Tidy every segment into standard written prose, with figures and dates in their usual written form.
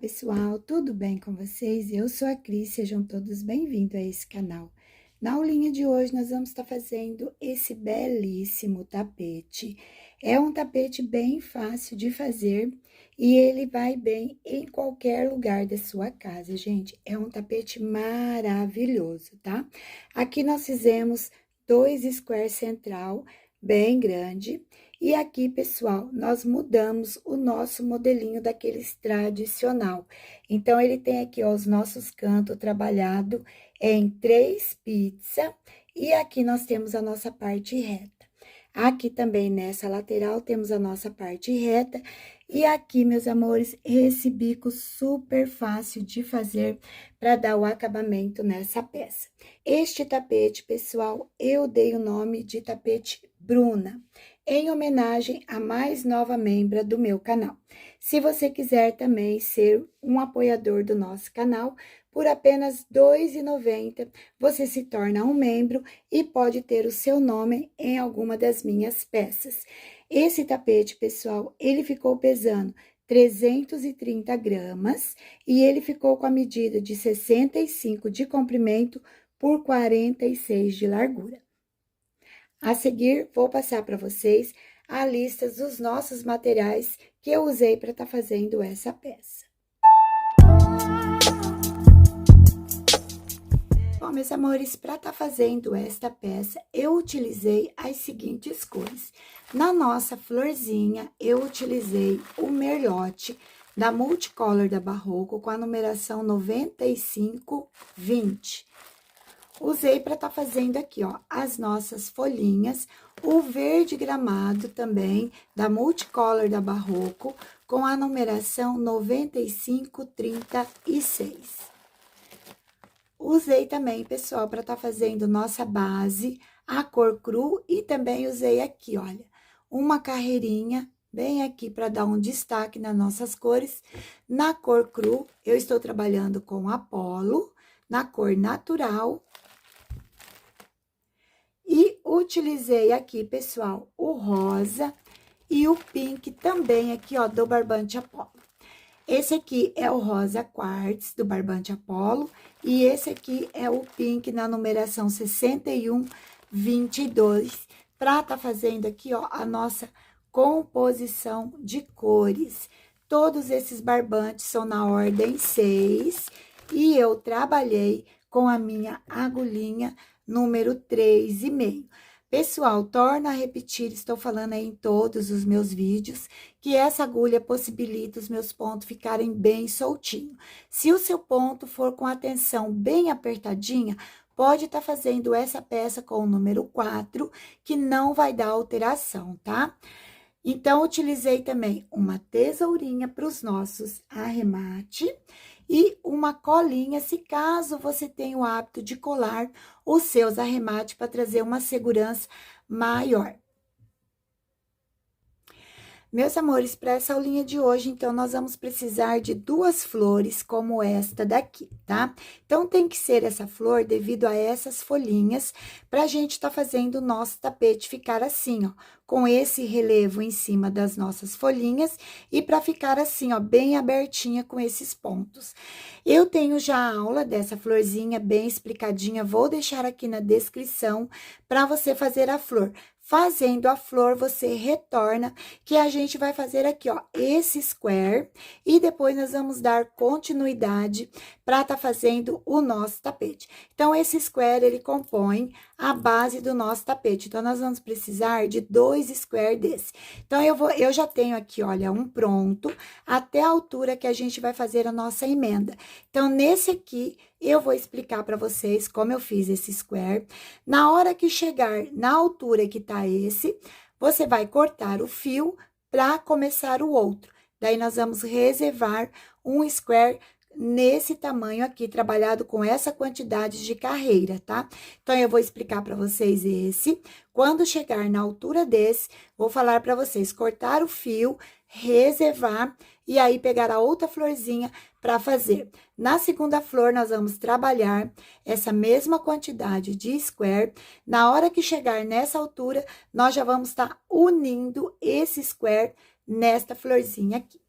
pessoal, tudo bem com vocês? Eu sou a Cris, sejam todos bem-vindos a esse canal. Na aulinha de hoje, nós vamos estar fazendo esse belíssimo tapete. É um tapete bem fácil de fazer e ele vai bem em qualquer lugar da sua casa, gente. É um tapete maravilhoso, tá? Aqui nós fizemos 2 square central, bem grande. E aqui, pessoal, nós mudamos o nosso modelinho daqueles tradicional. Então, ele tem aqui, ó, os nossos cantos trabalhado em 3 pizzas. E aqui nós temos a nossa parte reta. Aqui também, nessa lateral, temos a nossa parte reta. E aqui, meus amores, esse bico super fácil de fazer para dar o acabamento nessa peça. Este tapete, pessoal, eu dei o nome de tapete Bruna, em homenagem à mais nova membra do meu canal. Se você quiser também ser um apoiador do nosso canal, por apenas R$ 2,90, você se torna um membro e pode ter o seu nome em alguma das minhas peças. Esse tapete, pessoal, ele ficou pesando 330 gramas e ele ficou com a medida de 65 de comprimento por 46 de largura. A seguir, vou passar para vocês a lista dos nossos materiais que eu usei para estar fazendo essa peça. Bom, meus amores, para estar fazendo esta peça, eu utilizei as seguintes cores. Na nossa florzinha, eu utilizei o merlote da Multicolor da Barroco com a numeração 9520. Usei para estar fazendo aqui, ó, as nossas folhinhas, o verde gramado também, da Multicolor da Barroco, com a numeração 9536. Usei também, pessoal, para estar fazendo nossa base, a cor cru, e também usei aqui, olha, uma carreirinha, bem aqui para dar um destaque nas nossas cores. Na cor cru, eu estou trabalhando com Apolo, na cor natural. E utilizei aqui, pessoal, o rosa e o pink também aqui, ó, do Barbante Apolo. Esse aqui é o rosa quartz do Barbante Apolo e esse aqui é o pink na numeração 6122, para tá fazendo aqui, ó, a nossa composição de cores. Todos esses barbantes são na ordem 6 e eu trabalhei com a minha agulhinha número 3,5. Pessoal, torno a repetir, estou falando aí em todos os meus vídeos, que essa agulha possibilita os meus pontos ficarem bem soltinhos. Se o seu ponto for com a tensão bem apertadinha, pode estar fazendo essa peça com o número 4, que não vai dar alteração, tá? Então, utilizei também uma tesourinha para os nossos arremate e uma colinha, se caso você tenha o hábito de colar os seus arremates para trazer uma segurança maior. Meus amores, para essa aulinha de hoje, então, nós vamos precisar de 2 flores como esta daqui, tá? Então, tem que ser essa flor devido a essas folhinhas, pra gente tá fazendo o nosso tapete ficar assim, ó, com esse relevo em cima das nossas folhinhas e pra ficar assim, ó, bem abertinha com esses pontos. Eu tenho já a aula dessa florzinha bem explicadinha, vou deixar aqui na descrição pra você fazer a flor. Fazendo a flor, você retorna, que a gente vai fazer aqui, ó, esse square, e depois nós vamos dar continuidade para tá fazendo o nosso tapete. Então, esse square, ele compõe a base do nosso tapete. Então, nós vamos precisar de 2 square desse. Então, eu já tenho aqui, olha, um pronto, até a altura que a gente vai fazer a nossa emenda. Então, nesse aqui, eu vou explicar para vocês como eu fiz esse square. Na hora que chegar na altura que tá esse, você vai cortar o fio para começar o outro. Daí, nós vamos reservar um square nesse tamanho aqui, trabalhado com essa quantidade de carreira, tá? Então, eu vou explicar para vocês esse. Quando chegar na altura desse, vou falar para vocês cortar o fio, reservar e aí pegar a outra florzinha para fazer. Na segunda flor, nós vamos trabalhar essa mesma quantidade de square. Na hora que chegar nessa altura, nós já vamos estar unindo esse square nesta florzinha aqui.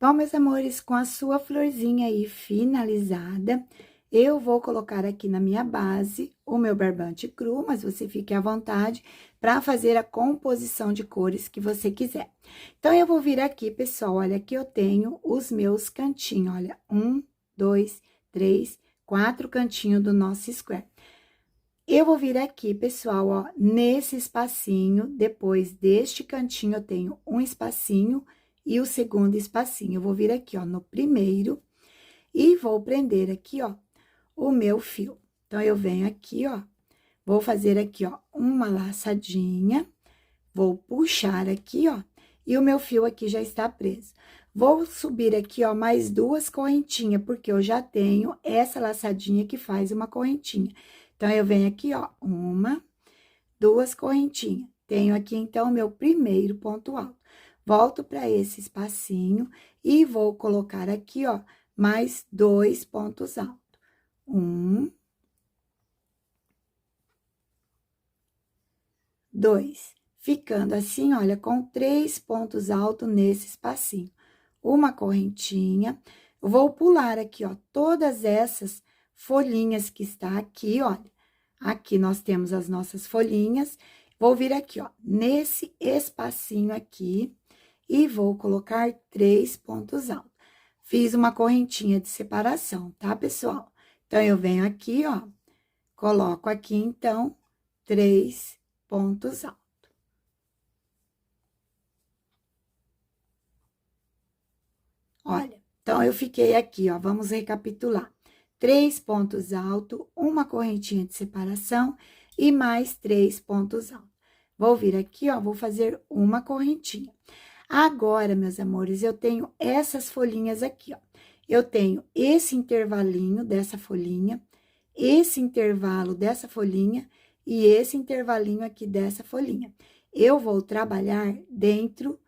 Bom, meus amores, com a sua florzinha aí finalizada, eu vou colocar aqui na minha base o meu barbante cru, mas você fique à vontade para fazer a composição de cores que você quiser. Então, eu vou vir aqui, pessoal, olha, aqui eu tenho os meus cantinhos, olha, 1, 2, 3, 4 cantinhos do nosso square. Eu vou vir aqui, pessoal, ó, nesse espacinho, depois deste cantinho, eu tenho um espacinho e o segundo espacinho. Eu vou vir aqui, ó, no primeiro e vou prender aqui, ó, o meu fio. Então, eu venho aqui, ó, vou fazer aqui, ó, uma laçadinha, vou puxar aqui, ó, e o meu fio aqui já está preso. Vou subir aqui, ó, mais 2 correntinhas, porque eu já tenho essa laçadinha que faz uma correntinha. Então, eu venho aqui, ó, 1, 2 correntinhas. Tenho aqui, então, o meu primeiro ponto alto. Volto para esse espacinho e vou colocar aqui, ó, mais 2 pontos altos. 1, 2. Ficando assim, olha, com 3 pontos altos nesse espacinho. Uma correntinha. Eu vou pular aqui, ó, todas essas folhinhas que está aqui, olha. Aqui nós temos as nossas folhinhas. Vou vir aqui, ó, nesse espacinho aqui e vou colocar 3 pontos altos. Fiz uma correntinha de separação, tá, pessoal? Então, eu venho aqui, ó, coloco aqui, então, 3 pontos altos. Olha, então, eu fiquei aqui, ó, vamos recapitular. 3 pontos altos, uma correntinha de separação e mais 3 pontos altos. Vou vir aqui, ó, vou fazer uma correntinha. Agora, meus amores, eu tenho essas folhinhas aqui, ó. Eu tenho esse intervalinho dessa folhinha, esse intervalo dessa folhinha e esse intervalinho aqui dessa folhinha. Eu vou trabalhar dentro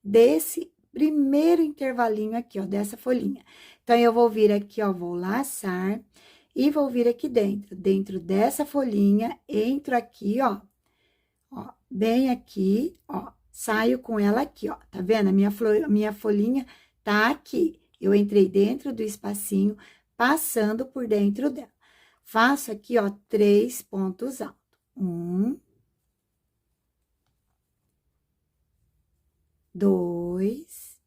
desse primeiro intervalinho aqui, ó, dessa folhinha. Então, eu vou vir aqui, ó, vou laçar e vou vir aqui dentro dessa folhinha, entro aqui, ó, bem aqui, ó, saio com ela aqui, ó, tá vendo? Minha folhinha tá aqui. Eu entrei dentro do espacinho, passando por dentro dela. Faço aqui, ó, 3 pontos altos. 1, 2,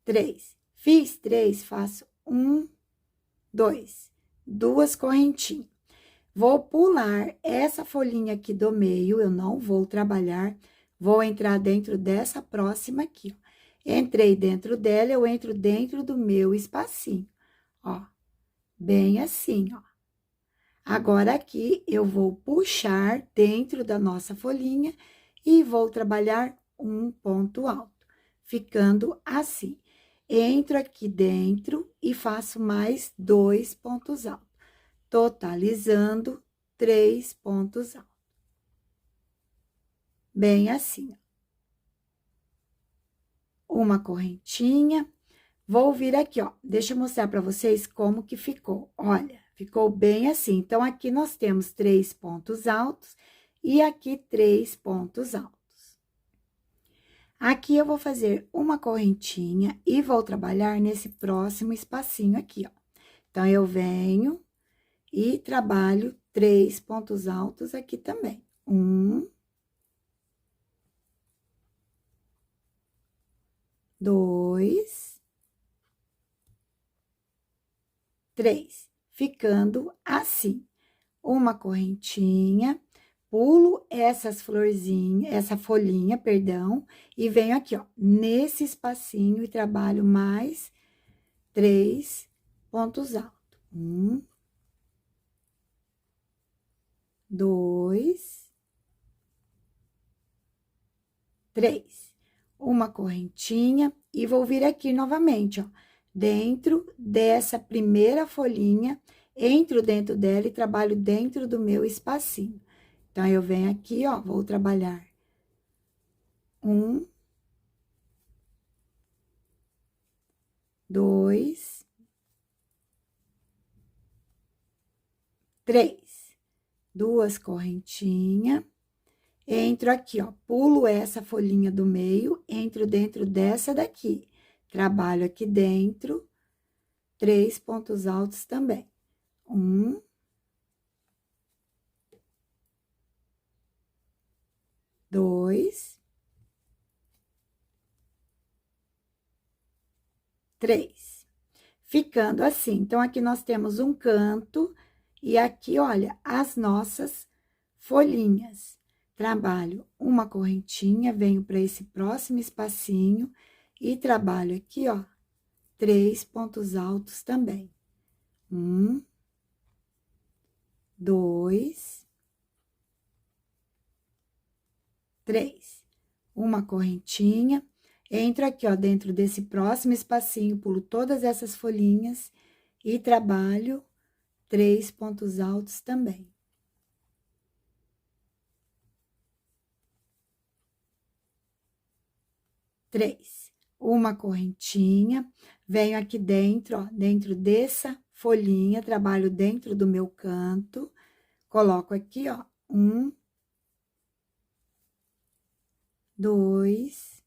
3. Fiz 3, faço 1, 2, 2 correntinhas. Vou pular essa folhinha aqui do meio, eu não vou trabalhar, vou entrar dentro dessa próxima aqui, ó. Entrei dentro dela, eu entro dentro do meu espacinho, ó, bem assim, ó. Agora, aqui, eu vou puxar dentro da nossa folhinha e vou trabalhar um ponto alto, ficando assim. Entro aqui dentro e faço mais 2 pontos altos, totalizando 3 pontos altos. Bem assim, ó. Uma correntinha. Vou vir aqui, ó, deixa eu mostrar para vocês como que ficou. Olha, ficou bem assim. Então, aqui nós temos 3 pontos altos e aqui 3 pontos altos. Aqui eu vou fazer uma correntinha e vou trabalhar nesse próximo espacinho aqui, ó. Então, eu venho e trabalho 3 pontos altos aqui também. 1, 2, 3, ficando assim. Uma correntinha, pulo essas florzinhas, essa folhinha, perdão, e venho aqui, ó, nesse espacinho e trabalho mais 3 pontos altos. 1, 2, 3. Uma correntinha e vou vir aqui novamente, ó, dentro dessa primeira folhinha, entro dentro dela e trabalho dentro do meu espacinho. Então, eu venho aqui, ó, vou trabalhar 1, 2, 3. 2 correntinhas. entro aqui, ó, pulo essa folhinha do meio, entro dentro dessa daqui, trabalho aqui dentro, 3 pontos altos também. 1, 2, 3. Ficando assim. Então, aqui nós temos um canto e aqui, olha, as nossas folhinhas. Trabalho uma correntinha, venho para esse próximo espacinho e trabalho aqui, ó, 3 pontos altos também. 1, 2, 3. Uma correntinha, entro aqui, ó, dentro desse próximo espacinho, pulo todas essas folhinhas e trabalho 3 pontos altos também. 3. Uma correntinha, venho aqui dentro, ó, dentro dessa folhinha, trabalho dentro do meu canto, coloco aqui, ó, 1, 2,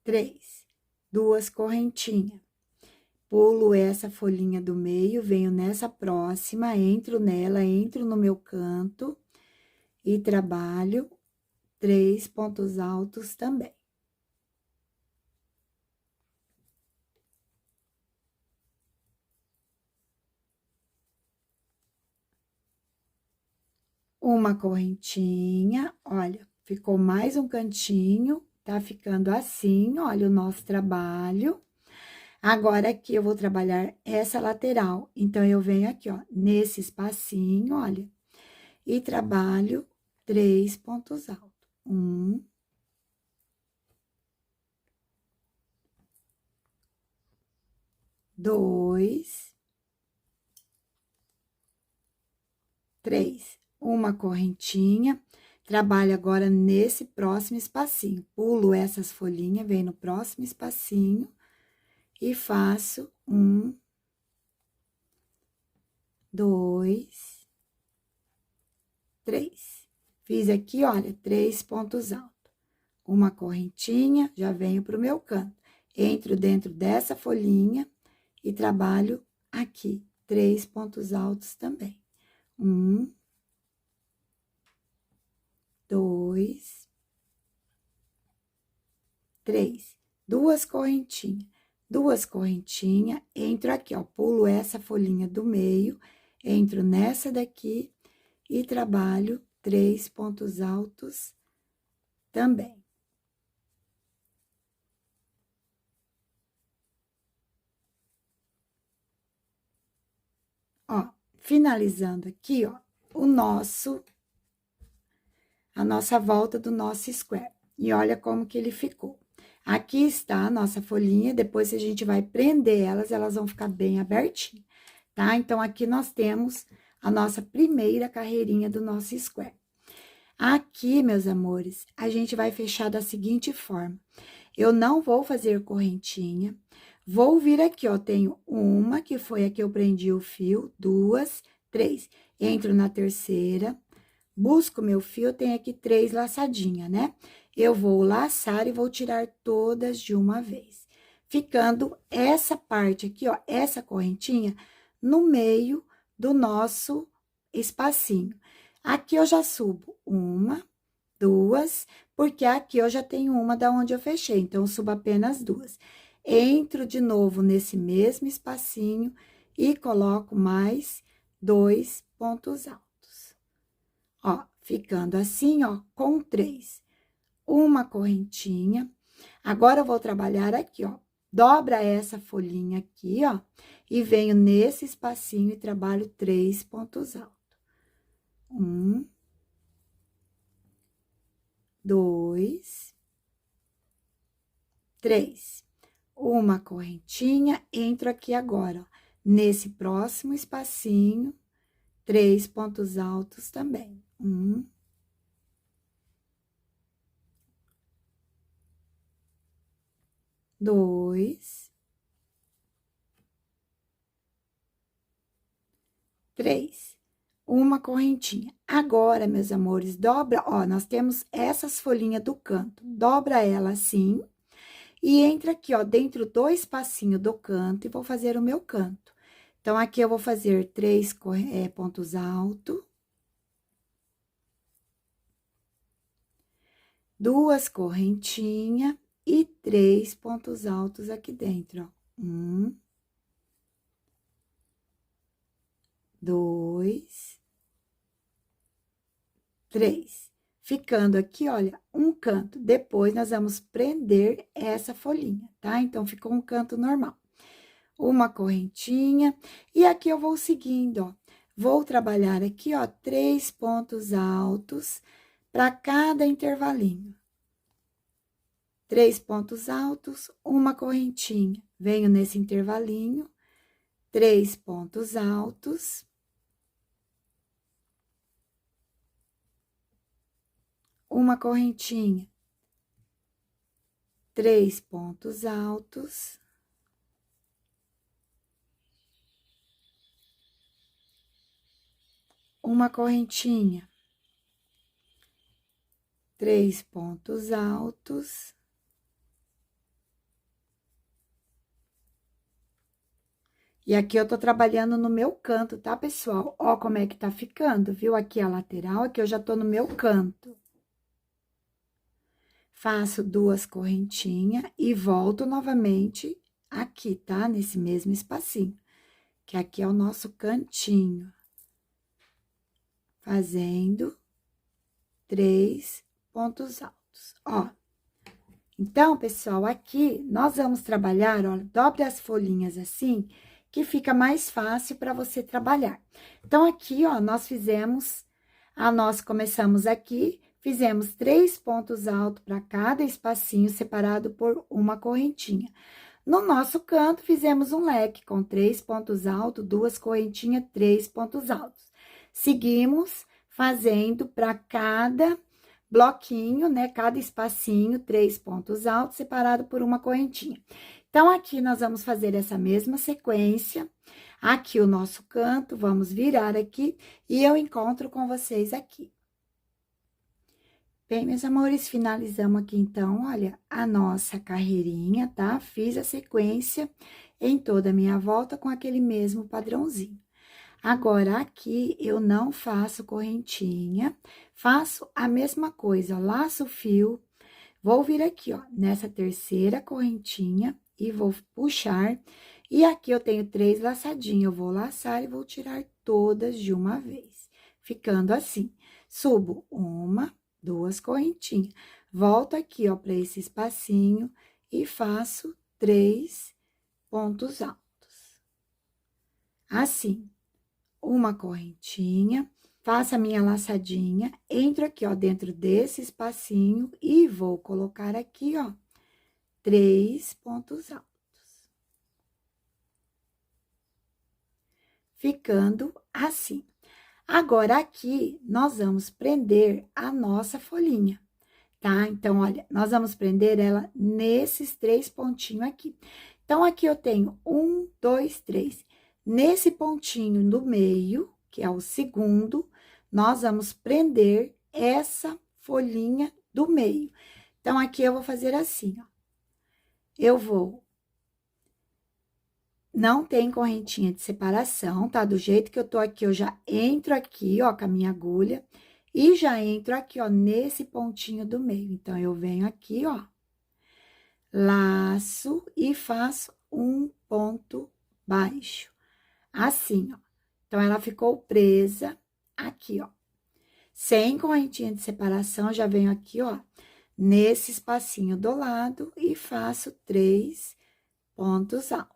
3. 2 correntinhas. Pulo essa folhinha do meio, venho nessa próxima, entro nela, entro no meu canto e trabalho 3 pontos altos também. Uma correntinha, olha, ficou mais um cantinho, tá ficando assim, olha o nosso trabalho. Agora, aqui eu vou trabalhar essa lateral, então, eu venho aqui, ó, nesse espacinho, olha, e trabalho 3 pontos altos. 1, 2, 3. Uma correntinha, trabalho agora nesse próximo espacinho. Pulo essas folhinhas, venho no próximo espacinho e faço 1, 2, 3. Fiz aqui, olha, 3 pontos altos. Uma correntinha, já venho pro meu canto. Entro dentro dessa folhinha e trabalho aqui 3 pontos altos também. 1, 2, 3. Duas correntinhas. Duas correntinhas, entro aqui, ó, pulo essa folhinha do meio, entro nessa daqui e trabalho 3 pontos altos também. Ó, finalizando aqui, ó, a nossa volta do nosso square. E olha como que ele ficou. Aqui está a nossa folhinha, depois a gente vai prender elas, elas vão ficar bem abertinhas, tá? Então, aqui nós temos a nossa primeira carreirinha do nosso square. Aqui, meus amores, a gente vai fechar da seguinte forma. Eu não vou fazer correntinha, vou vir aqui, ó, tenho uma, que foi a que eu prendi o fio, 2, 3. Entro na terceira, busco meu fio, tem aqui 3 laçadinhas, né? Eu vou laçar e vou tirar todas de uma vez. Ficando essa parte aqui, ó, essa correntinha, no meio do nosso espacinho. Aqui eu já subo 1, 2, porque aqui eu já tenho uma da onde eu fechei, então, eu subo apenas 2. Entro de novo nesse mesmo espacinho e coloco mais 2 pontos altos. Ó, ficando assim, ó, com 3. Uma correntinha. Agora, eu vou trabalhar aqui, ó. Dobra essa folhinha aqui, ó, e venho nesse espacinho e trabalho 3 pontos altos. 1, 2, 3. Uma correntinha, entro aqui agora, ó, nesse próximo espacinho, 3 pontos altos também. 1, 2, 3, uma correntinha. Agora, meus amores, dobra, ó, nós temos essas folhinhas do canto, dobra ela assim, e entra aqui, ó, dentro do espacinho do canto, e vou fazer o meu canto. Então, aqui eu vou fazer 3 pontos altos, 2 correntinhas e 3 pontos altos aqui dentro, ó. 1, 2, 3. Ficando aqui, olha, um canto. Depois, nós vamos prender essa folhinha, tá? Então, ficou um canto normal. Uma correntinha, e aqui eu vou seguindo, ó. Vou trabalhar aqui, ó, 3 pontos altos para cada intervalinho. 3 pontos altos, uma correntinha. Venho nesse intervalinho, 3 pontos altos. Uma correntinha, 3 pontos altos. Uma correntinha, 3 pontos altos. E aqui eu tô trabalhando no meu canto, tá, pessoal? Ó como é que tá ficando, viu? Aqui a lateral, aqui eu já tô no meu canto. Faço 2 correntinhas e volto novamente aqui, tá? Nesse mesmo espacinho, que aqui é o nosso cantinho. Fazendo 3 pontos altos, ó. Então, pessoal, aqui nós vamos trabalhar, ó, dobre as folhinhas assim, que fica mais fácil para você trabalhar. Então, aqui, ó, nós começamos aqui, fizemos 3 pontos altos para cada espacinho, separado por uma correntinha. No nosso canto, fizemos um leque com 3 pontos altos, 2 correntinhas, 3 pontos altos. Seguimos fazendo para cada bloquinho, né? Cada espacinho, 3 pontos altos, separado por uma correntinha. Então, aqui nós vamos fazer essa mesma sequência. Aqui o nosso canto, vamos virar aqui e eu encontro com vocês aqui. Bem, meus amores, finalizamos aqui, então, olha, a nossa carreirinha, tá? Fiz a sequência em toda a minha volta com aquele mesmo padrãozinho. Agora, aqui, eu não faço correntinha, faço a mesma coisa, ó, laço o fio, vou vir aqui, ó, nessa terceira correntinha e vou puxar, e aqui eu tenho 3 laçadinhas, eu vou laçar e vou tirar todas de uma vez, ficando assim. Subo 1, 2 correntinhas, volto aqui, ó, para esse espacinho e faço 3 pontos altos. Assim. Uma correntinha, faço a minha laçadinha, entro aqui, ó, dentro desse espacinho e vou colocar aqui, ó, 3 pontos altos. Ficando assim. Agora, aqui, nós vamos prender a nossa folhinha, tá? Então, olha, nós vamos prender ela nesses 3 pontinhos aqui. Então, aqui eu tenho 1, 2, 3. Nesse pontinho do meio, que é o segundo, nós vamos prender essa folhinha do meio. Então, aqui eu vou fazer assim, ó. Não tem correntinha de separação, tá? Do jeito que eu tô aqui, eu já entro aqui, ó, com a minha agulha, e já entro aqui, ó, nesse pontinho do meio. Então, eu venho aqui, ó, laço e faço um ponto baixo. Assim, ó. Então, ela ficou presa aqui, ó. Sem correntinha de separação, já venho aqui, ó, nesse espacinho do lado e faço 3 pontos altos.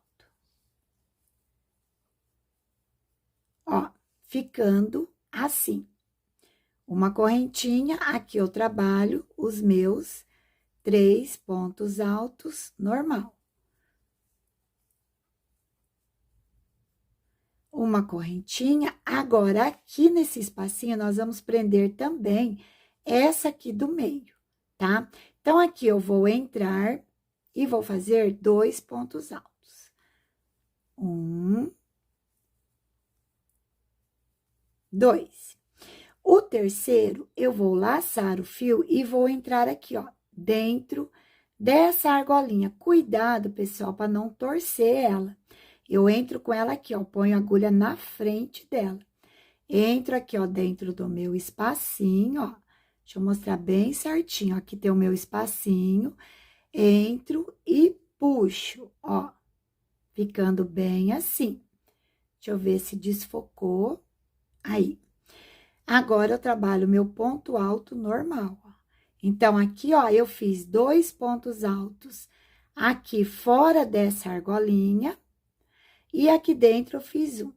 Ó, ficando assim. Uma correntinha, aqui eu trabalho os meus 3 pontos altos normal. Uma correntinha, agora aqui nesse espacinho nós vamos prender também essa aqui do meio, tá? Então, aqui eu vou entrar e vou fazer 2 pontos altos. 1, 2. O terceiro, eu vou laçar o fio e vou entrar aqui, ó, dentro dessa argolinha. Cuidado, pessoal, para não torcer ela. Eu entro com ela aqui, ó, ponho a agulha na frente dela. Entro aqui, ó, dentro do meu espacinho, ó. Deixa eu mostrar bem certinho. Aqui tem o meu espacinho. Entro e puxo, ó. Ficando bem assim. Deixa eu ver se desfocou. Aí. Agora, eu trabalho meu ponto alto normal, ó. Então, aqui, ó, eu fiz 2 pontos altos aqui fora dessa argolinha. E aqui dentro eu fiz um.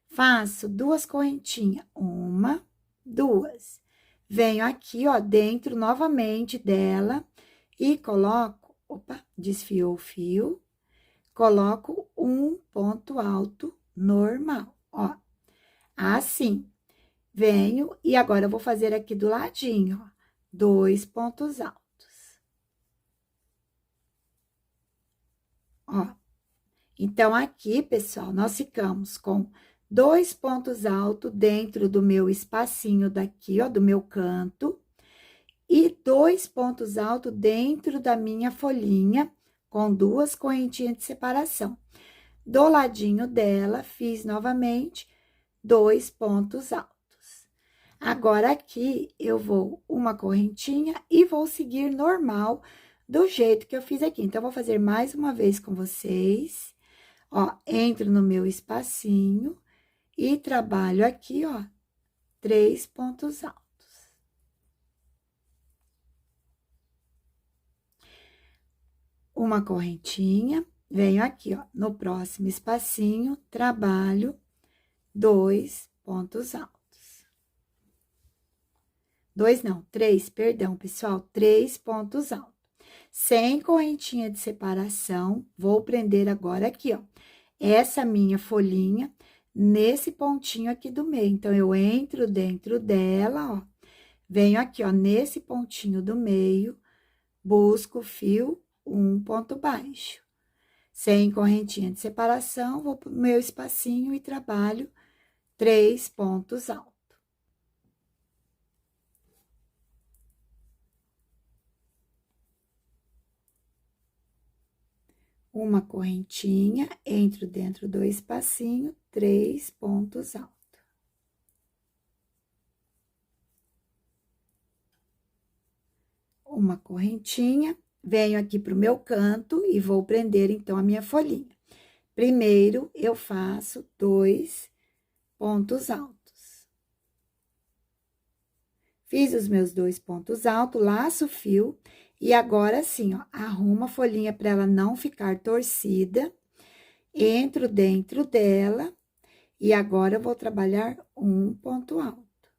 Faço 2 correntinhas, 1, 2. Venho aqui, ó, dentro novamente dela e coloco, opa, desfiou o fio, coloco um ponto alto normal, ó. Assim, venho e agora eu vou fazer aqui do ladinho, ó, 2 pontos altos. Ó. Então, aqui, pessoal, nós ficamos com 2 pontos altos dentro do meu espacinho daqui, ó, do meu canto, e 2 pontos altos dentro da minha folhinha, com 2 correntinhas de separação. Do ladinho dela, fiz novamente 2 pontos altos. Agora, aqui, eu vou uma correntinha e vou seguir normal, do jeito que eu fiz aqui. Então, vou fazer mais uma vez com vocês. Ó, entro no meu espacinho e trabalho aqui, ó, 3 pontos altos. Uma correntinha, venho aqui, ó, no próximo espacinho, trabalho 2 pontos altos. 2 não, 3, perdão, pessoal, 3 pontos altos. Sem correntinha de separação, vou prender agora aqui, ó, essa minha folhinha nesse pontinho aqui do meio. Então, eu entro dentro dela, ó, venho aqui, ó, nesse pontinho do meio, busco o fio, um ponto baixo. Sem correntinha de separação, vou pro meu espacinho e trabalho 3 pontos altos. Uma correntinha, entro dentro do espacinho, 3 pontos altos. Uma correntinha, venho aqui pro meu canto e vou prender, então, a minha folhinha. Primeiro, eu faço 2 pontos altos. Fiz os meus 2 pontos altos, laço o fio, e agora sim, ó, arrumo a folhinha para ela não ficar torcida, entro dentro dela, e agora eu vou trabalhar um ponto alto.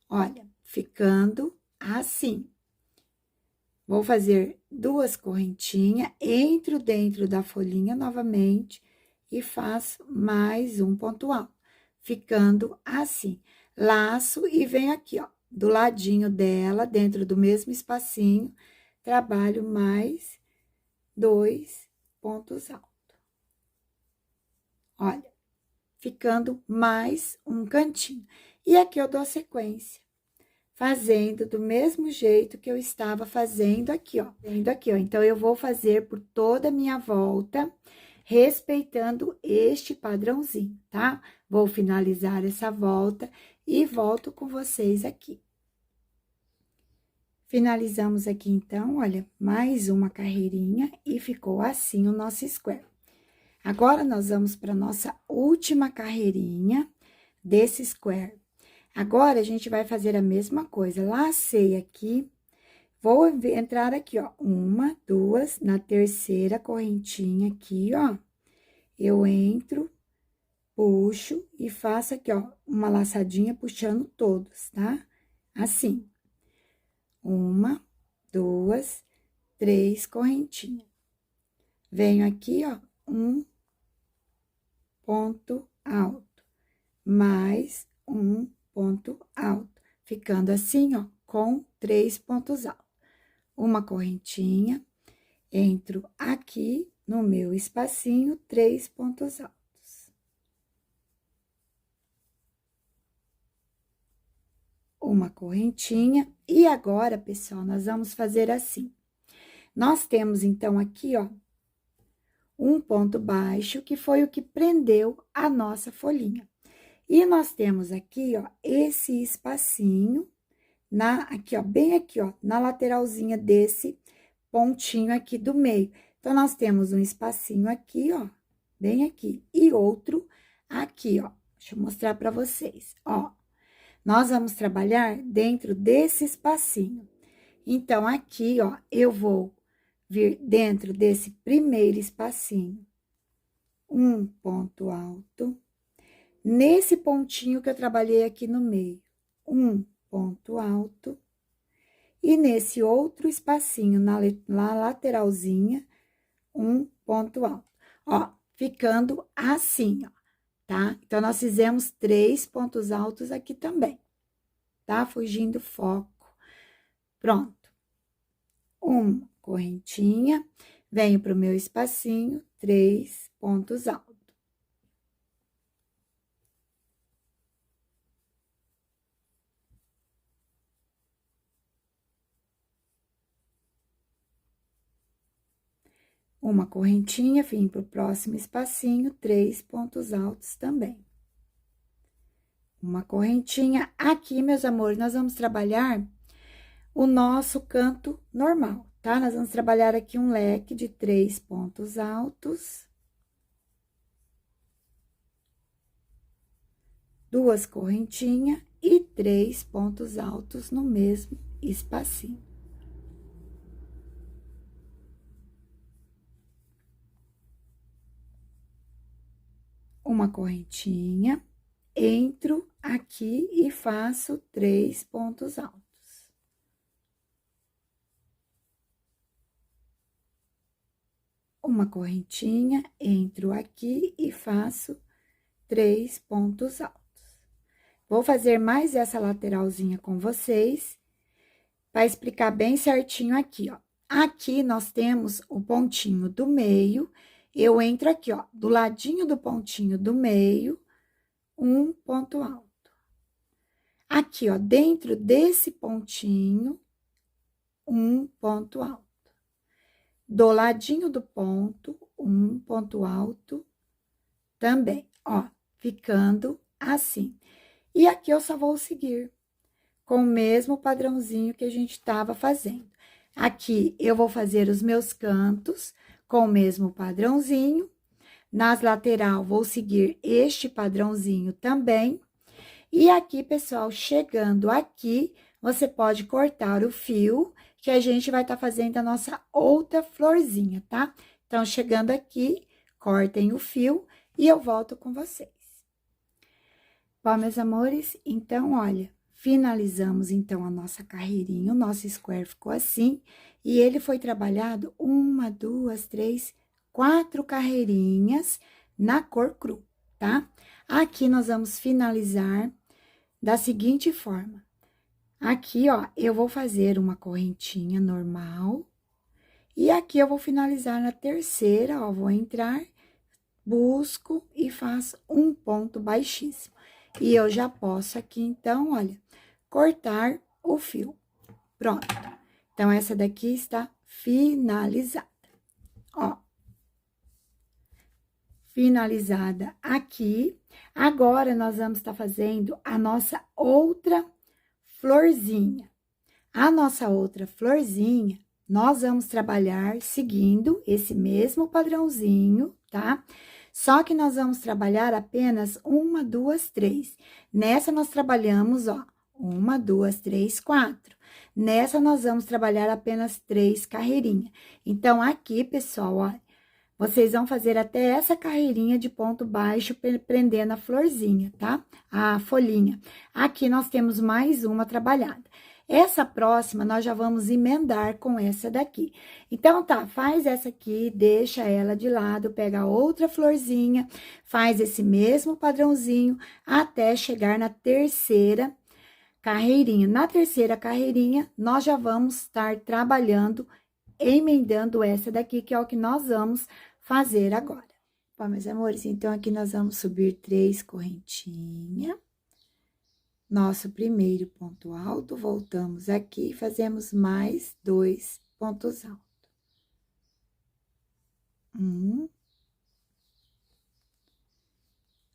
Olha, ficando assim. Vou fazer 2 correntinhas, entro dentro da folhinha novamente e faço mais um ponto alto, ficando assim. Laço e venho aqui, ó, do ladinho dela, dentro do mesmo espacinho, trabalho mais 2 pontos altos. Olha, ficando mais um cantinho. E aqui eu dou sequência, fazendo do mesmo jeito que eu estava fazendo aqui, ó. Então, eu vou fazer por toda a minha volta, respeitando este padrãozinho, tá? Vou finalizar essa volta e volto com vocês aqui. Finalizamos aqui, então, olha, mais uma carreirinha e ficou assim o nosso square. Agora, nós vamos para nossa última carreirinha desse square. Agora, a gente vai fazer a mesma coisa. Lacei aqui, vou entrar aqui, ó, 1, 2, na terceira correntinha aqui, ó. Eu entro, puxo e faço aqui, ó, uma laçadinha puxando todos, tá? Assim. 1, 2, 3 correntinhas. Venho aqui, ó, um ponto alto, mais um ponto alto, ficando assim, ó, com 3 pontos altos. Uma correntinha, entro aqui no meu espacinho, 3 pontos altos. uma correntinha. E agora, pessoal, nós vamos fazer assim. Nós temos, então, aqui, ó, um ponto baixo, que foi o que prendeu a nossa folhinha. E nós temos aqui, ó, esse espacinho, aqui, ó, bem aqui, ó, na lateralzinha desse pontinho aqui do meio. Então, nós temos um espacinho aqui, ó, bem aqui, e outro aqui, ó. Deixa eu mostrar pra vocês, ó. Nós vamos trabalhar dentro desse espacinho. Então, aqui, ó, eu vou vir dentro desse primeiro espacinho, um ponto alto. Nesse pontinho que eu trabalhei aqui no meio, um ponto alto. E nesse outro espacinho, na lateralzinha, um ponto alto. Ó, ficando assim, ó, tá? Então, nós fizemos 3 pontos altos aqui também, tá? Fugindo foco. Pronto. Uma correntinha, venho pro meu espacinho, 3 pontos altos. Uma correntinha, vim pro próximo espacinho, 3 pontos altos também. Uma correntinha. Aqui, meus amores, nós vamos trabalhar o nosso canto normal, tá? Nós vamos trabalhar aqui um leque de 3 pontos altos. 2 correntinhas e 3 pontos altos no mesmo espacinho. Uma correntinha, entro aqui e faço 3 pontos altos. Uma correntinha, entro aqui e faço 3 pontos altos. Vou fazer mais essa lateralzinha com vocês, para explicar bem certinho aqui, ó. Aqui nós temos o pontinho do meio, eu entro aqui, ó, do ladinho do pontinho do meio, um ponto alto. Aqui, ó, dentro desse pontinho, um ponto alto. Do ladinho do ponto, um ponto alto também, ó, ficando assim. E aqui eu só vou seguir com o mesmo padrãozinho que a gente estava fazendo. Aqui eu vou fazer os meus cantos com o mesmo padrãozinho. Nas lateral, vou seguir este padrãozinho também. E aqui, pessoal, chegando aqui, você pode cortar o fio, que a gente vai estar fazendo a nossa outra florzinha, tá? Então, chegando aqui, cortem o fio e eu volto com vocês. Bom, meus amores, então, olha, finalizamos, então, a nossa carreirinha, o nosso square ficou assim, e ele foi trabalhado 1, 2, 3, 4 carreirinhas na cor cru, tá? Aqui, nós vamos finalizar da seguinte forma. Aqui, ó, eu vou fazer uma correntinha normal, e aqui eu vou finalizar na terceira, ó, vou entrar, busco e faço um ponto baixíssimo. E eu já posso aqui, então, olha, cortar o fio. Pronto. Então, essa daqui está finalizada. Ó. Finalizada aqui. Agora, nós vamos estar fazendo a nossa outra florzinha. A nossa outra florzinha, nós vamos trabalhar seguindo esse mesmo padrãozinho, tá? Só que nós vamos trabalhar apenas 1, 2, 3. Nessa, nós trabalhamos, ó, 1, 2, 3, 4. Nessa, nós vamos trabalhar apenas 3 carreirinhas. Então, aqui, pessoal, ó, vocês vão fazer até essa carreirinha de ponto baixo, prendendo a florzinha, tá? A folhinha. Aqui, nós temos mais uma trabalhada. Essa próxima, nós já vamos emendar com essa daqui. Então, tá, faz essa aqui, deixa ela de lado, pega outra florzinha, faz esse mesmo padrãozinho, até chegar na terceira carreirinha. Na terceira carreirinha, nós já vamos estar trabalhando, emendando essa daqui, que é o que nós vamos fazer agora. Bom, meus amores, então, aqui nós vamos subir 3 correntinhas. nosso primeiro ponto alto, voltamos aqui e fazemos mais 2 pontos altos. 1,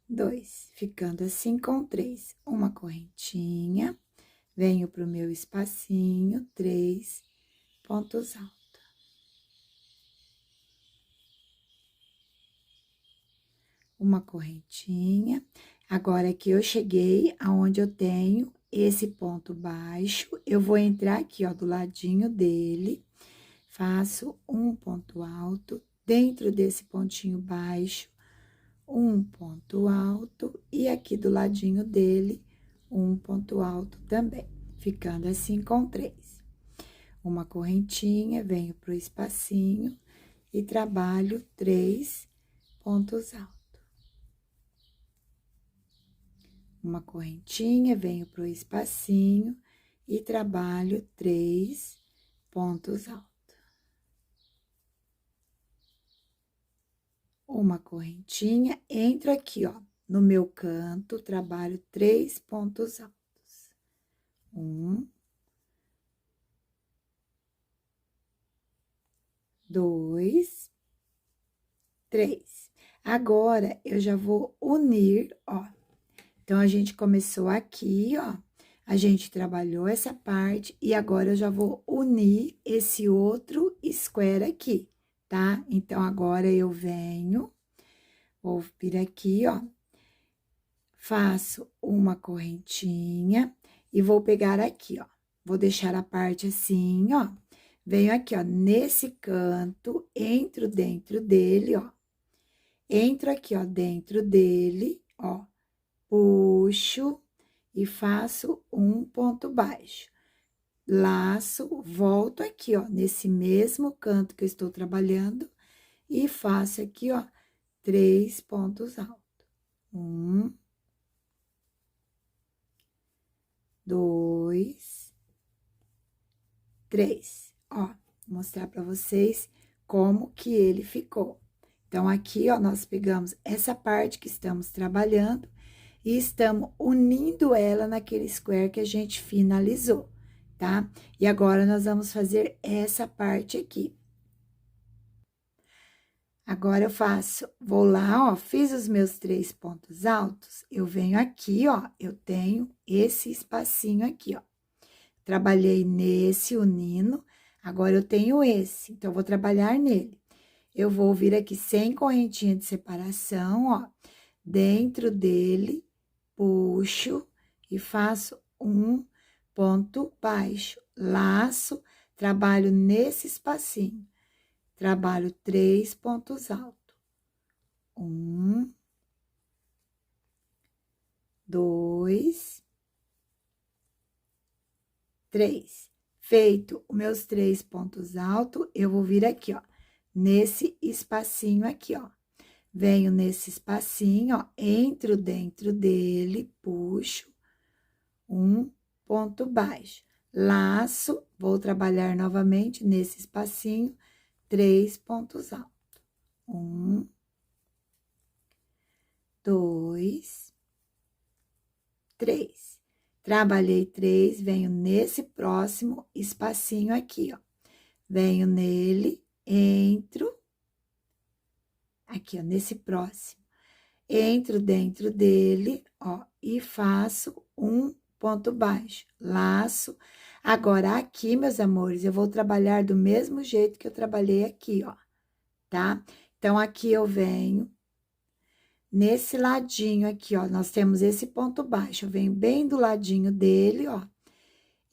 2, ficando assim com 3, uma correntinha, venho pro meu espacinho, 3 pontos altos. Uma correntinha. Agora que eu cheguei aonde eu tenho esse ponto baixo, eu vou entrar aqui, ó, do ladinho dele, faço um ponto alto, dentro desse pontinho baixo, um ponto alto, e aqui do ladinho dele, um ponto alto também, ficando assim com 3. Uma correntinha, venho pro espacinho e trabalho 3 pontos altos. Uma correntinha, venho pro espacinho e trabalho 3 pontos altos. Uma correntinha, entro aqui, ó, no meu canto, trabalho 3 pontos altos. 1, 2, 3. Agora, eu já vou unir, ó. Então, a gente começou aqui, ó, a gente trabalhou essa parte, e agora eu já vou unir esse outro square aqui, tá? Então, agora eu venho, vou vir aqui, ó, faço uma correntinha e vou pegar aqui, ó, vou deixar a parte assim, ó, venho aqui, ó, nesse canto, entro dentro dele, ó, entro aqui, ó, dentro dele, ó, puxo e faço um ponto baixo. Laço, volto aqui, ó, nesse mesmo canto que eu estou trabalhando e faço aqui, ó, 3 pontos altos. 1, 2, 3. Ó, vou mostrar pra vocês como que ele ficou. Então, aqui, ó, nós pegamos essa parte que estamos trabalhando e estamos unindo ela naquele square que a gente finalizou, tá? E agora, nós vamos fazer essa parte aqui. Agora, eu faço, vou lá, ó, fiz os meus 3 pontos altos, eu venho aqui, ó, eu tenho esse espacinho aqui, ó. Trabalhei nesse unindo, agora eu tenho esse, então, eu vou trabalhar nele. Eu vou vir aqui sem correntinha de separação, ó, dentro dele, puxo e faço um ponto baixo, laço, trabalho nesse espacinho, trabalho 3 pontos altos. 1, 2, 3. Feito os meus 3 pontos altos, eu vou vir aqui, ó, nesse espacinho aqui, ó. Venho nesse espacinho, ó, entro dentro dele, puxo, um ponto baixo. Laço, vou trabalhar novamente nesse espacinho, 3 pontos altos. 1, 2, 3. Trabalhei 3, venho nesse próximo espacinho aqui, ó. Venho nele, entro, aqui, ó, nesse próximo. Entro dentro dele, ó, e faço um ponto baixo, laço. Agora, aqui, meus amores, eu vou trabalhar do mesmo jeito que eu trabalhei aqui, ó, tá? Então, aqui eu venho, nesse ladinho aqui, ó, nós temos esse ponto baixo, eu venho bem do ladinho dele, ó,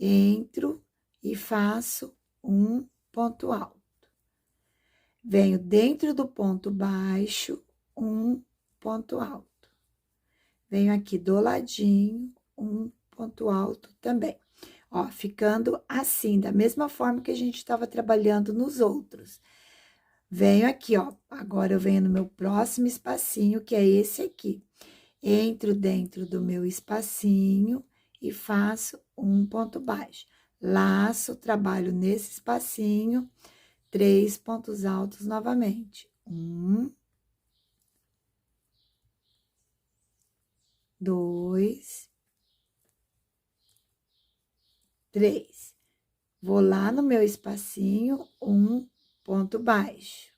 entro e faço um ponto alto. Venho dentro do ponto baixo, um ponto alto. Venho aqui do ladinho, um ponto alto também. Ó, ficando assim, da mesma forma que a gente estava trabalhando nos outros. Venho aqui, ó, agora eu venho no meu próximo espacinho, que é esse aqui. Entro dentro do meu espacinho e faço um ponto baixo. Laço, trabalho nesse espacinho, 3 pontos altos novamente. 1, 2, 3. Vou lá no meu espacinho, um ponto baixo.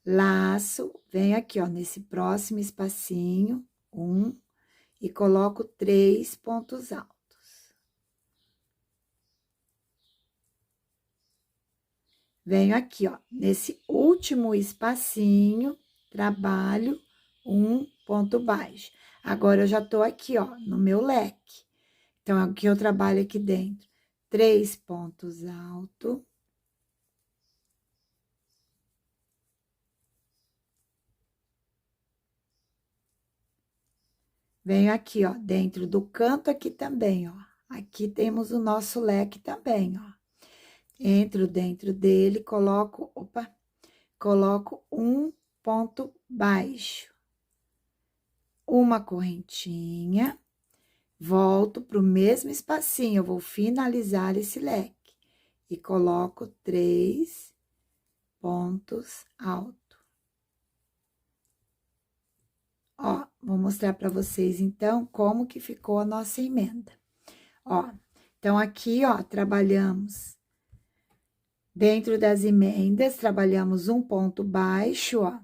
Laço, venho aqui, ó, nesse próximo espacinho, e coloco 3 pontos altos. Venho aqui, ó, nesse último espacinho, trabalho um ponto baixo. Agora, eu já tô aqui, ó, no meu leque. Então, aqui eu trabalho aqui dentro 3 pontos altos. Venho aqui, ó, dentro do canto aqui também, ó. Aqui temos o nosso leque também, ó. Entro dentro dele, coloco um ponto baixo. Uma correntinha, volto pro mesmo espacinho, eu vou finalizar esse leque. E coloco 3 pontos altos. Ó, vou mostrar para vocês, então, como que ficou a nossa emenda. Ó, então, aqui, ó, trabalhamos, dentro das emendas, trabalhamos um ponto baixo, ó,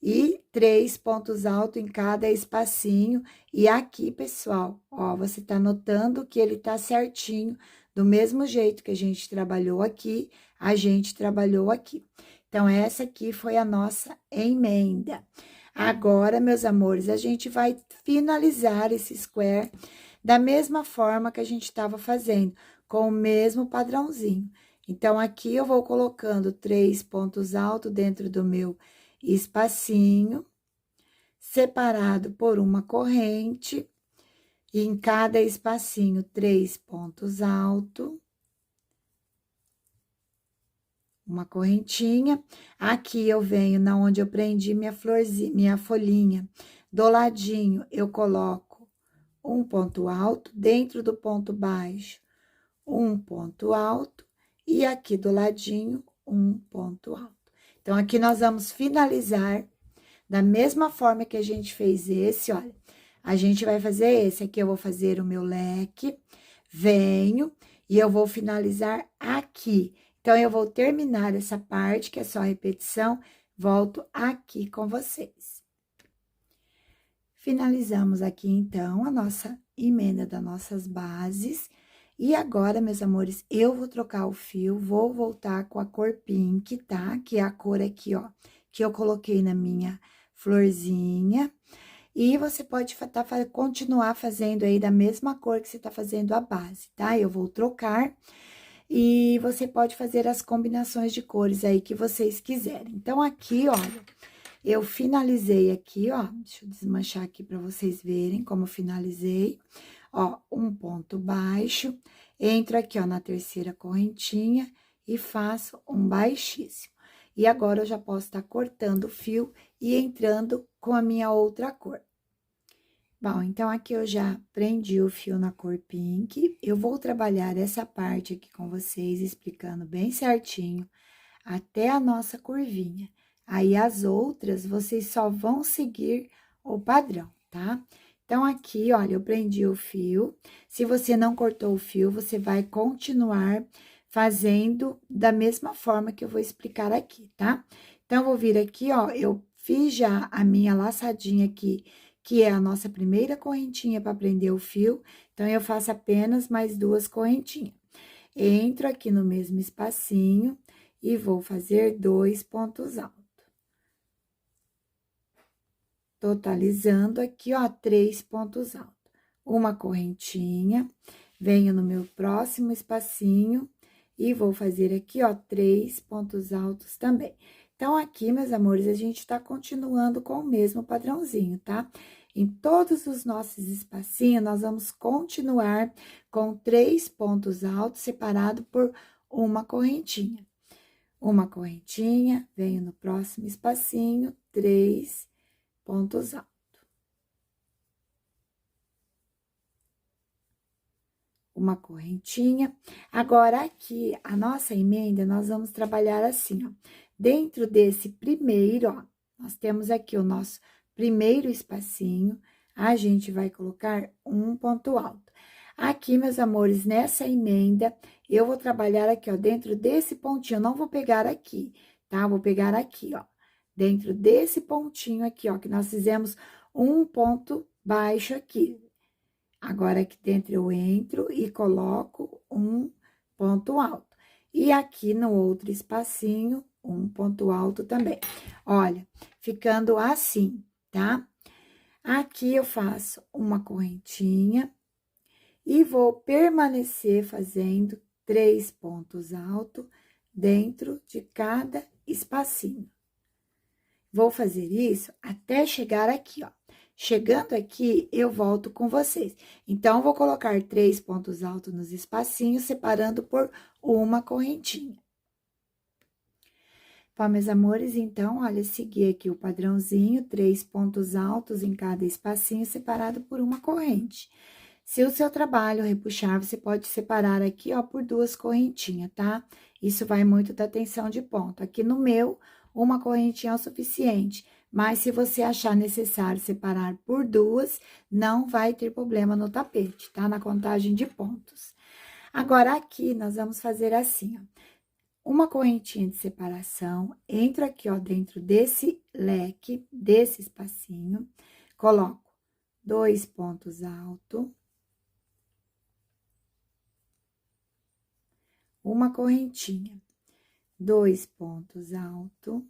e 3 pontos altos em cada espacinho. E aqui, pessoal, ó, você tá notando que ele tá certinho, do mesmo jeito que a gente trabalhou aqui, a gente trabalhou aqui. Então, essa aqui foi a nossa emenda. Agora, meus amores, a gente vai finalizar esse square da mesma forma que a gente estava fazendo, com o mesmo padrãozinho. Então, aqui eu vou colocando 3 pontos altos dentro do meu espacinho, separado por uma corrente, e em cada espacinho, 3 pontos altos. Uma correntinha. Aqui eu venho na onde eu prendi minha florzinha, minha folhinha. Do ladinho, eu coloco um ponto alto, dentro do ponto baixo, um ponto alto, e aqui do ladinho, um ponto alto. Então, aqui nós vamos finalizar da mesma forma que a gente fez esse, olha. A gente vai fazer esse, aqui eu vou fazer o meu leque, venho, e eu vou finalizar aqui. Então, eu vou terminar essa parte, que é só repetição, volto aqui com vocês. Finalizamos aqui, então, a nossa emenda das nossas bases. E agora, meus amores, eu vou trocar o fio, vou voltar com a cor pink, tá? Que é a cor aqui, ó, que eu coloquei na minha florzinha. E você pode continuar fazendo aí da mesma cor que você tá fazendo a base, tá? Eu vou trocar. E você pode fazer as combinações de cores aí que vocês quiserem. Então, aqui, olha, eu finalizei aqui, ó, deixa eu desmanchar aqui para vocês verem como eu finalizei. Ó, um ponto baixo, entro aqui, ó, na terceira correntinha e faço um baixíssimo. E agora, eu já posso estar cortando o fio e entrando com a minha outra cor. Bom, então, aqui eu já prendi o fio na cor pink. Eu vou trabalhar essa parte aqui com vocês, explicando bem certinho, até a nossa curvinha. Aí, as outras, vocês só vão seguir o padrão, tá? Então, aqui, olha, eu prendi o fio. Se você não cortou o fio, você vai continuar fazendo da mesma forma que eu vou explicar aqui, tá? Então, eu vou vir aqui, ó, eu fiz já a minha laçadinha aqui, que é a nossa primeira correntinha para prender o fio. Então, eu faço apenas mais 2 correntinhas. Entro aqui no mesmo espacinho e vou fazer 2 pontos altos. Totalizando aqui, ó, 3 pontos altos. Uma correntinha, venho no meu próximo espacinho e vou fazer aqui, ó, 3 pontos altos também. Então, aqui, meus amores, a gente tá continuando com o mesmo padrãozinho, tá? Em todos os nossos espacinhos, nós vamos continuar com 3 pontos altos separado por uma correntinha. Uma correntinha, venho no próximo espacinho, 3 pontos altos. Uma correntinha. Agora, aqui, a nossa emenda, nós vamos trabalhar assim, ó. Dentro desse primeiro, ó, nós temos aqui o nosso primeiro espacinho, a gente vai colocar um ponto alto. Aqui, meus amores, nessa emenda, eu vou trabalhar aqui, ó, dentro desse pontinho, eu não vou pegar aqui, tá? Vou pegar aqui, ó, dentro desse pontinho aqui, ó, que nós fizemos um ponto baixo aqui. Agora, aqui dentro eu entro e coloco um ponto alto. E aqui no outro espacinho, um ponto alto também. Olha, ficando assim, tá? Aqui eu faço uma correntinha e vou permanecer fazendo 3 pontos altos dentro de cada espacinho. Vou fazer isso até chegar aqui, ó. Chegando aqui, eu volto com vocês. Então, vou colocar 3 pontos altos nos espacinhos, separando por uma correntinha. Bom, meus amores, então, olha, segui aqui o padrãozinho, 3 pontos altos em cada espacinho, separado por uma corrente. Se o seu trabalho repuxar, você pode separar aqui, ó, por 2 correntinhas, tá? Isso vai muito da tensão de ponto. Aqui no meu, uma correntinha é o suficiente, mas se você achar necessário separar por 2, não vai ter problema no tapete, tá? Na contagem de pontos. Agora, aqui, nós vamos fazer assim, ó. Uma correntinha de separação, entro aqui, ó, dentro desse leque, desse espacinho, coloco 2 pontos altos, uma correntinha, 2 pontos altos,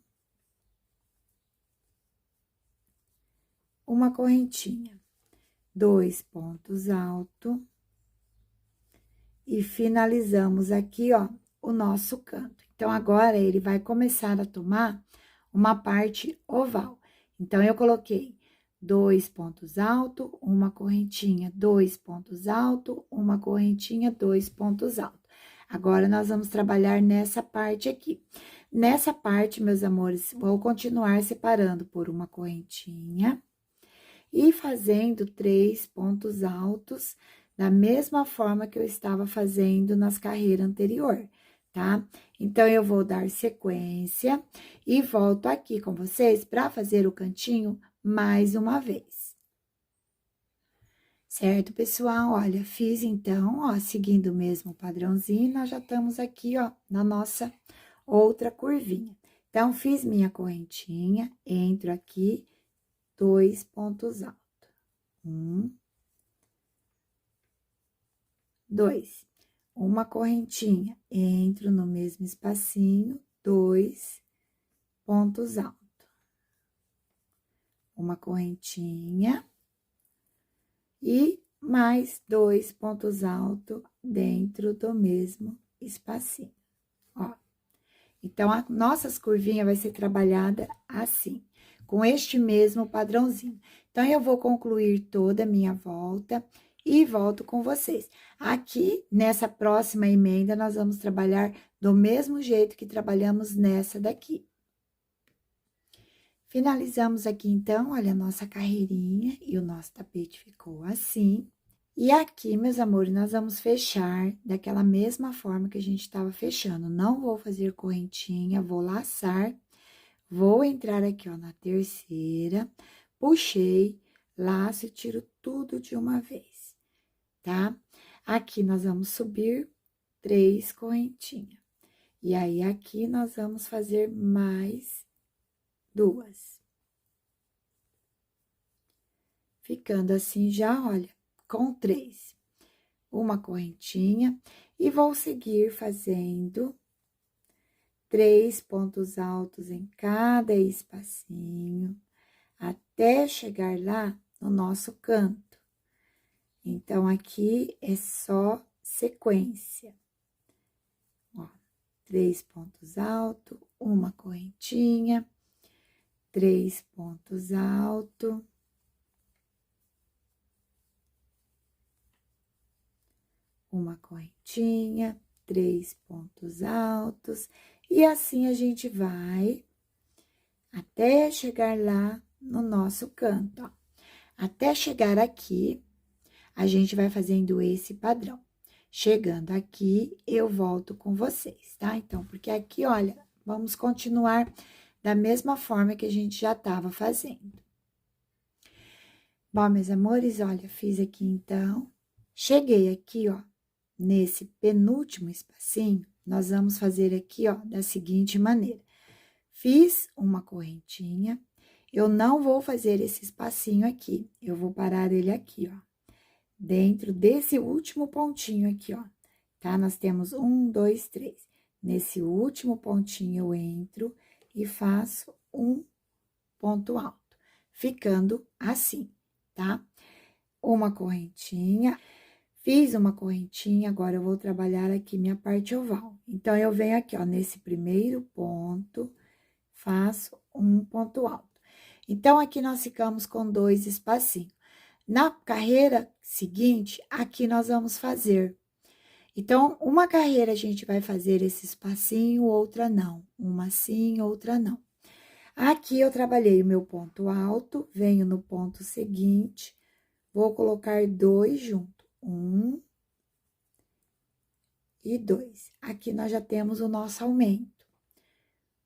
uma correntinha, 2 pontos altos, e finalizamos aqui, ó, o nosso canto. Então, agora, ele vai começar a tomar uma parte oval. Então, eu coloquei 2 pontos altos, uma correntinha, 2 pontos altos, uma correntinha, 2 pontos altos. Agora, nós vamos trabalhar nessa parte aqui. Nessa parte, meus amores, vou continuar separando por uma correntinha e fazendo 3 pontos altos, da mesma forma que eu estava fazendo nas carreiras anterior, tá? Então, eu vou dar sequência e volto aqui com vocês para fazer o cantinho mais uma vez. Certo, pessoal? Olha, fiz então, ó, seguindo o mesmo padrãozinho, nós já estamos aqui, ó, na nossa outra curvinha. Então, fiz minha correntinha, entro aqui, 2 pontos altos. 1, 2. Uma correntinha, entro no mesmo espacinho, 2 pontos altos. Uma correntinha e mais 2 pontos altos dentro do mesmo espacinho, ó. Então, a nossas curvinhas vai ser trabalhada assim, com este mesmo padrãozinho. Então, eu vou concluir toda a minha volta e volto com vocês. Aqui, nessa próxima emenda, nós vamos trabalhar do mesmo jeito que trabalhamos nessa daqui. Finalizamos aqui, então, olha a nossa carreirinha e o nosso tapete ficou assim. E aqui, meus amores, nós vamos fechar daquela mesma forma que a gente estava fechando. Não vou fazer correntinha, vou laçar, vou entrar aqui, ó, na terceira, puxei, laço e tiro tudo de uma vez, tá? Aqui, nós vamos subir 3 correntinhas. E aí, aqui, nós vamos fazer mais 2. Ficando assim já, olha, com 3. Uma correntinha e vou seguir fazendo 3 pontos altos em cada espacinho, até chegar lá no nosso canto. Então, aqui é só sequência. Ó, 3 pontos altos, uma correntinha, 3 pontos altos, uma correntinha, 3 pontos altos, e assim a gente vai até chegar lá no nosso canto, ó. Até chegar aqui, a gente vai fazendo esse padrão. Chegando aqui, eu volto com vocês, tá? Então, porque aqui, olha, vamos continuar da mesma forma que a gente já estava fazendo. Bom, meus amores, olha, fiz aqui então, Cheguei aqui, ó, nesse penúltimo espacinho, nós vamos fazer aqui, ó, da seguinte maneira. Fiz uma correntinha, eu não vou fazer esse espacinho aqui, eu vou parar ele aqui, ó, dentro desse último pontinho aqui, ó, tá? Nós temos 1, 2, 3. Nesse último pontinho eu entro e faço um ponto alto, ficando assim, tá? Uma correntinha. Fiz uma correntinha, agora eu vou trabalhar aqui minha parte oval. Então, eu venho aqui, ó, nesse primeiro ponto, faço um ponto alto. Então, aqui nós ficamos com 2 espacinhos. Na carreira seguinte, aqui nós vamos fazer. Então, uma carreira a gente vai fazer esse espacinho, outra não. Uma sim, outra não. Aqui eu trabalhei o meu ponto alto, venho no ponto seguinte, vou colocar 2 juntos. 1 e 2. Aqui nós já temos o nosso aumento.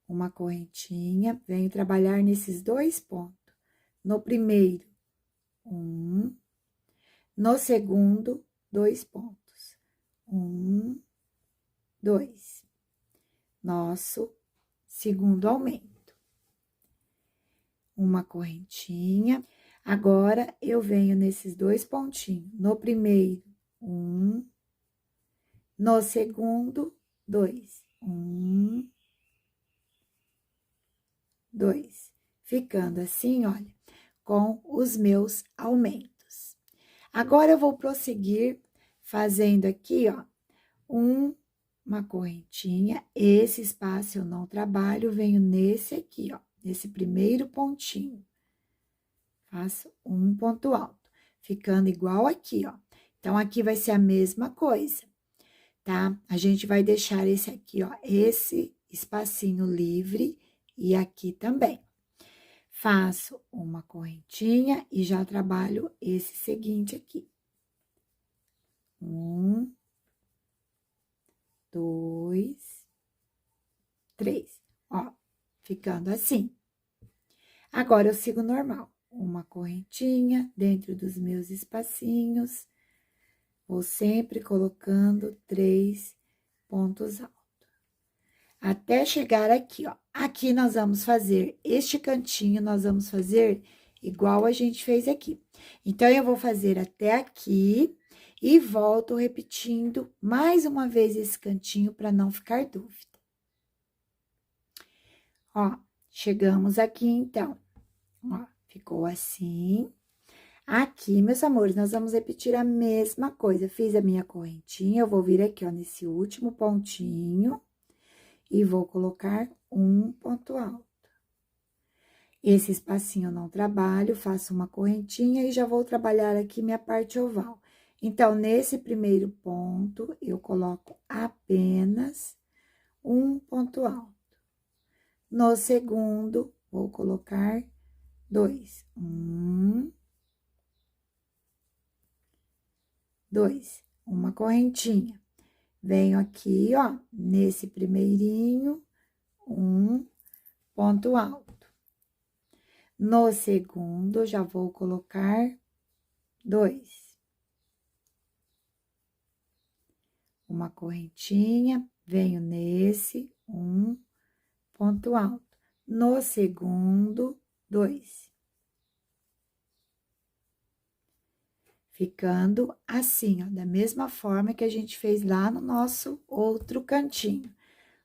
Uma correntinha, venho trabalhar nesses 2 pontos. No primeiro, 1. No segundo, 2 pontos. 1, 2. Nosso segundo aumento. Uma correntinha. Agora, eu venho nesses 2 pontinhos. No primeiro, 1. No segundo, 2. 1, 2. Ficando assim, olha, com os meus aumentos. Agora, eu vou prosseguir fazendo aqui, ó, uma correntinha. Esse espaço eu não trabalho, venho nesse aqui, ó, nesse primeiro pontinho. Faço um ponto alto, ficando igual aqui, ó. Então, aqui vai ser a mesma coisa, tá? A gente vai deixar esse aqui, ó, esse espacinho livre e aqui também. Faço uma correntinha e já trabalho esse seguinte aqui. 1, 2, 3, ó, ficando assim. Agora, eu sigo normal. Uma correntinha dentro dos meus espacinhos, vou sempre colocando 3 pontos altos. Até chegar aqui, ó. Aqui nós vamos fazer este cantinho, nós vamos fazer igual a gente fez aqui. Então, eu vou fazer até aqui e volto repetindo mais uma vez esse cantinho para não ficar dúvida. Ó, chegamos aqui então, ó. Ficou assim. Aqui, meus amores, nós vamos repetir a mesma coisa. Fiz a minha correntinha, eu vou vir aqui, ó, nesse último pontinho e vou colocar um ponto alto. Esse espacinho eu não trabalho, faço uma correntinha e já vou trabalhar aqui minha parte oval. Então, nesse primeiro ponto, eu coloco apenas um ponto alto. No segundo, vou colocar 2. 1, 2. Uma correntinha. Venho aqui, ó, nesse primeirinho, um ponto alto. No segundo, já vou colocar 2. Uma correntinha, venho nesse, um ponto alto. No segundo, 2. Ficando assim, ó, da mesma forma que a gente fez lá no nosso outro cantinho.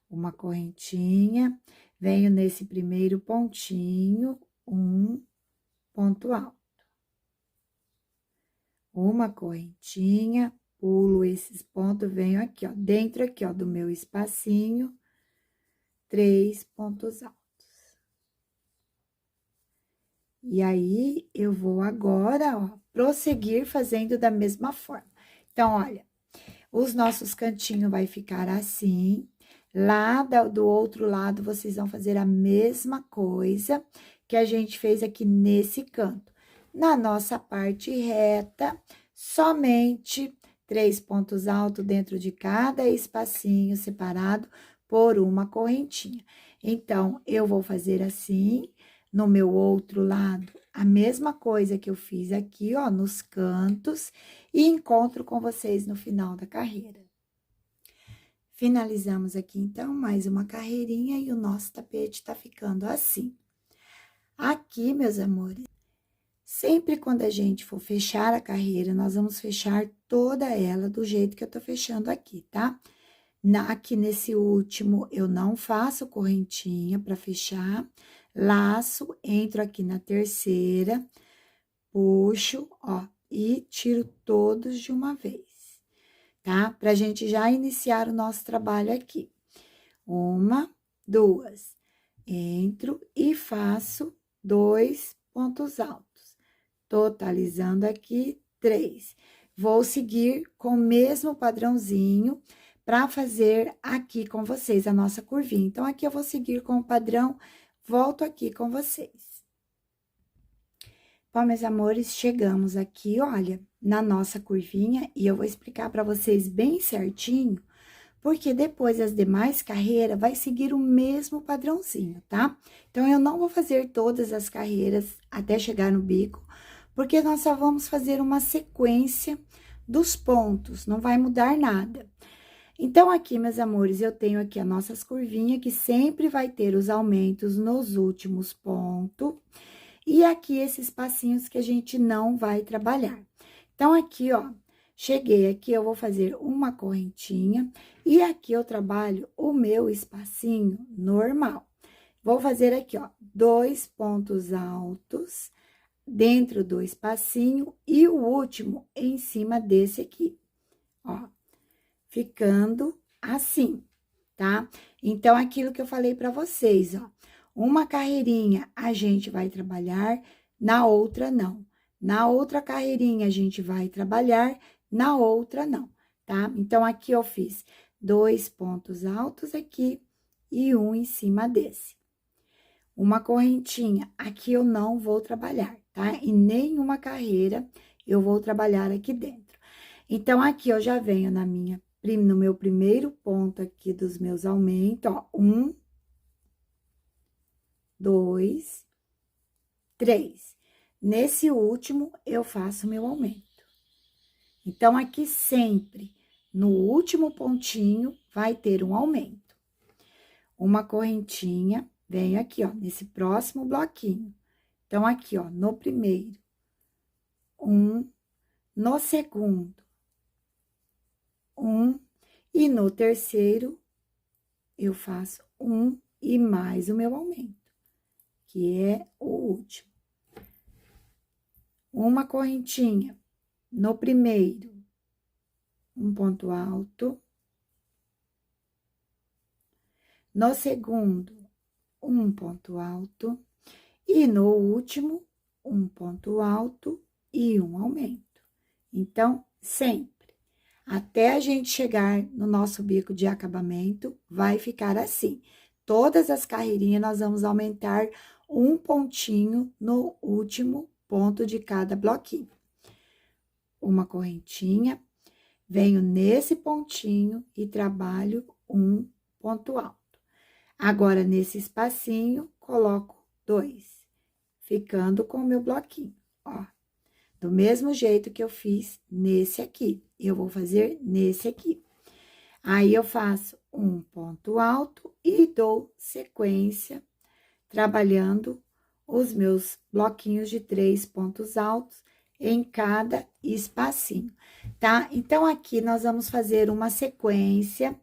Uma correntinha, venho nesse primeiro pontinho, um ponto alto. Uma correntinha, pulo esses pontos, venho aqui, ó, dentro aqui, ó, do meu espacinho, 3 pontos altos. E aí, eu vou agora, ó, prosseguir fazendo da mesma forma. Então, olha, os nossos cantinhos vai ficar assim. Lá do outro lado, vocês vão fazer a mesma coisa que a gente fez aqui nesse canto. Na nossa parte reta, somente 3 pontos altos dentro de cada espacinho separado por uma correntinha. Então, eu vou fazer assim. no meu outro lado a mesma coisa que eu fiz aqui, ó, nos cantos, e encontro com vocês no final da carreira. Finalizamos aqui, então, mais uma carreirinha e o nosso tapete tá ficando assim. Aqui, meus amores, sempre quando a gente for fechar a carreira, nós vamos fechar toda ela do jeito que eu tô fechando aqui, tá? Aqui nesse último, eu não faço correntinha para fechar, laço, entro aqui na terceira, puxo, ó, e tiro todos de uma vez, tá? Pra gente já iniciar o nosso trabalho aqui. Uma, duas, entro e faço 2 pontos altos, totalizando aqui 3. Vou seguir com o mesmo padrãozinho para fazer aqui com vocês a nossa curvinha. Então, aqui eu vou seguir com o padrão, volto aqui com vocês. Bom, meus amores, chegamos aqui, olha, na nossa curvinha, e eu vou explicar para vocês bem certinho, porque depois as demais carreiras vai seguir o mesmo padrãozinho, tá? Então, eu não vou fazer todas as carreiras até chegar no bico, porque nós só vamos fazer uma sequência dos pontos, não vai mudar nada. Então, aqui, meus amores, eu tenho aqui as nossas curvinhas, que sempre vai ter os aumentos nos últimos pontos, e aqui esses passinhos que a gente não vai trabalhar. Então, aqui, ó, cheguei aqui, eu vou fazer uma correntinha, e aqui eu trabalho o meu espacinho normal. Vou fazer aqui, ó, 2 pontos altos dentro do espacinho e o último em cima desse aqui, ó, ficando assim, tá? Então, aquilo que eu falei pra vocês, ó, uma carreirinha a gente vai trabalhar, na outra não. Na outra carreirinha a gente vai trabalhar, na outra não, tá? Então, aqui eu fiz 2 pontos altos aqui e um em cima desse. Uma correntinha, aqui eu não vou trabalhar, tá? E nenhuma carreira eu vou trabalhar aqui dentro. Então, aqui eu já venho no meu primeiro ponto aqui dos meus aumentos, ó, 1, 2, 3. Nesse último, eu faço meu aumento. Então, aqui sempre, no último pontinho, vai ter um aumento. Uma correntinha, venho aqui, ó, nesse próximo bloquinho. Então, aqui, ó, no primeiro, 1, no segundo, 1, e no terceiro, eu faço 1 e mais o meu aumento, que é o último. Uma correntinha no primeiro, um ponto alto. No segundo, um ponto alto. E no último, um ponto alto e um aumento. Então, sempre, até a gente chegar no nosso bico de acabamento, vai ficar assim. Todas as carreirinhas, nós vamos aumentar um pontinho no último ponto de cada bloquinho. Uma correntinha, venho nesse pontinho e trabalho um ponto alto. Agora, nesse espacinho, coloco 2, ficando com o meu bloquinho, ó. Do mesmo jeito que eu fiz nesse aqui, eu vou fazer nesse aqui. Aí, eu faço um ponto alto e dou sequência, trabalhando os meus bloquinhos de 3 pontos altos em cada espacinho, tá? Então, aqui nós vamos fazer uma sequência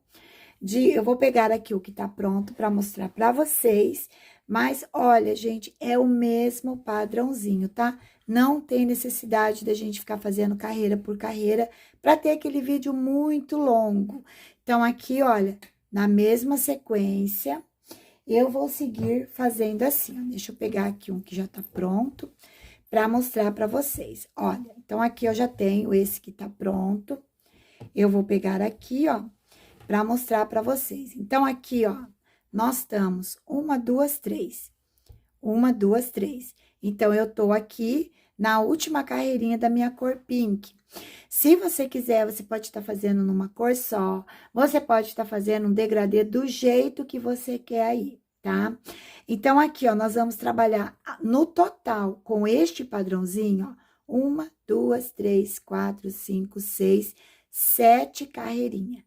eu vou pegar aqui o que tá pronto para mostrar para vocês, mas olha, gente, é o mesmo padrãozinho, tá? Não tem necessidade da gente ficar fazendo carreira por carreira para ter aquele vídeo muito longo. Então, aqui, olha, na mesma sequência, eu vou seguir fazendo assim, ó. Deixa eu pegar aqui um que já tá pronto para mostrar para vocês. Olha, então, aqui eu já tenho esse que tá pronto. Eu vou pegar aqui, ó, para mostrar para vocês. Então, aqui, ó, nós estamos 1, 2, 3. 1, 2, 3. Então, eu tô aqui na última carreirinha da minha cor pink. Se você quiser, você pode estar fazendo numa cor só, você pode estar fazendo um degradê do jeito que você quer aí, tá? Então, aqui, ó, nós vamos trabalhar no total com este padrãozinho, ó. 1, 2, 3, 4, 5, 6, 7 carreirinhas.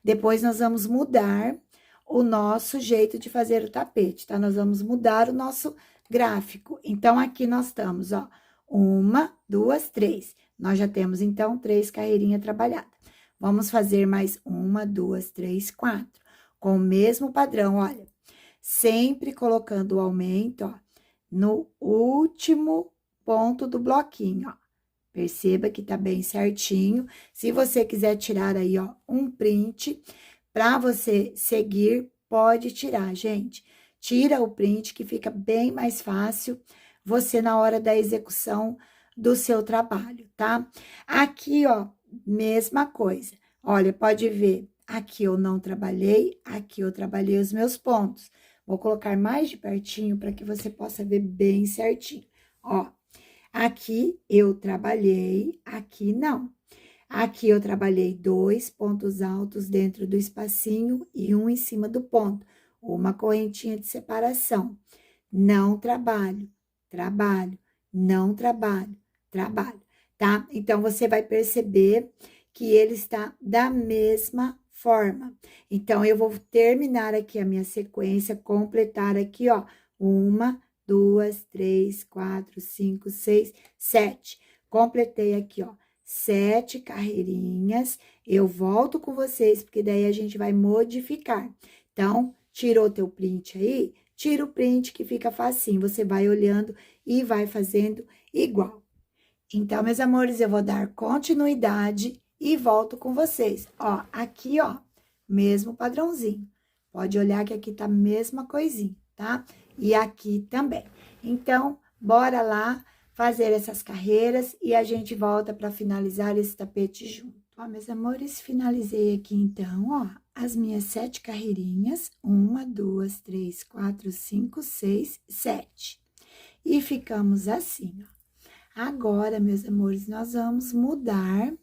Depois, nós vamos mudar o nosso jeito de fazer o tapete, tá? Nós vamos mudar o nosso gráfico. Então, aqui nós estamos, ó, 1, 2, 3. Nós já temos, então, 3 carreirinhas trabalhadas. Vamos fazer mais 1, 2, 3, 4. Com o mesmo padrão, olha. Sempre colocando o aumento, ó, no último ponto do bloquinho, ó. Perceba que tá bem certinho. Se você quiser tirar aí, ó, um print para você seguir, pode tirar, gente. Tira o print que fica bem mais fácil você na hora da execução do seu trabalho, tá? Aqui, ó, mesma coisa. Olha, pode ver, aqui eu não trabalhei, aqui eu trabalhei os meus pontos. Vou colocar mais de pertinho para que você possa ver bem certinho. Ó, aqui eu trabalhei, aqui não. Aqui eu trabalhei 2 pontos altos dentro do espacinho e um em cima do ponto. Uma correntinha de separação. Não trabalho, trabalho, não trabalho, trabalho, tá? Então, você vai perceber que ele está da mesma forma. Então, eu vou terminar aqui a minha sequência, completar aqui, ó, 1, 2, 3, 4, 5, 6, 7. Completei aqui, ó, 7 carreirinhas. Eu volto com vocês, porque daí a gente vai modificar. Então, tirou teu print aí? Tira o print que fica facinho. Você vai olhando e vai fazendo igual. Então, meus amores, eu vou dar continuidade e volto com vocês. Ó, aqui, ó, mesmo padrãozinho. Pode olhar que aqui tá a mesma coisinha, tá? E aqui também. Então, bora lá fazer essas carreiras e a gente volta para finalizar esse tapete junto. Ó, meus amores, finalizei aqui então, ó, as minhas 7 carreirinhas. 1, 2, 3, 4, 5, 6, 7. E ficamos assim, ó. Agora, meus amores, nós vamos mudar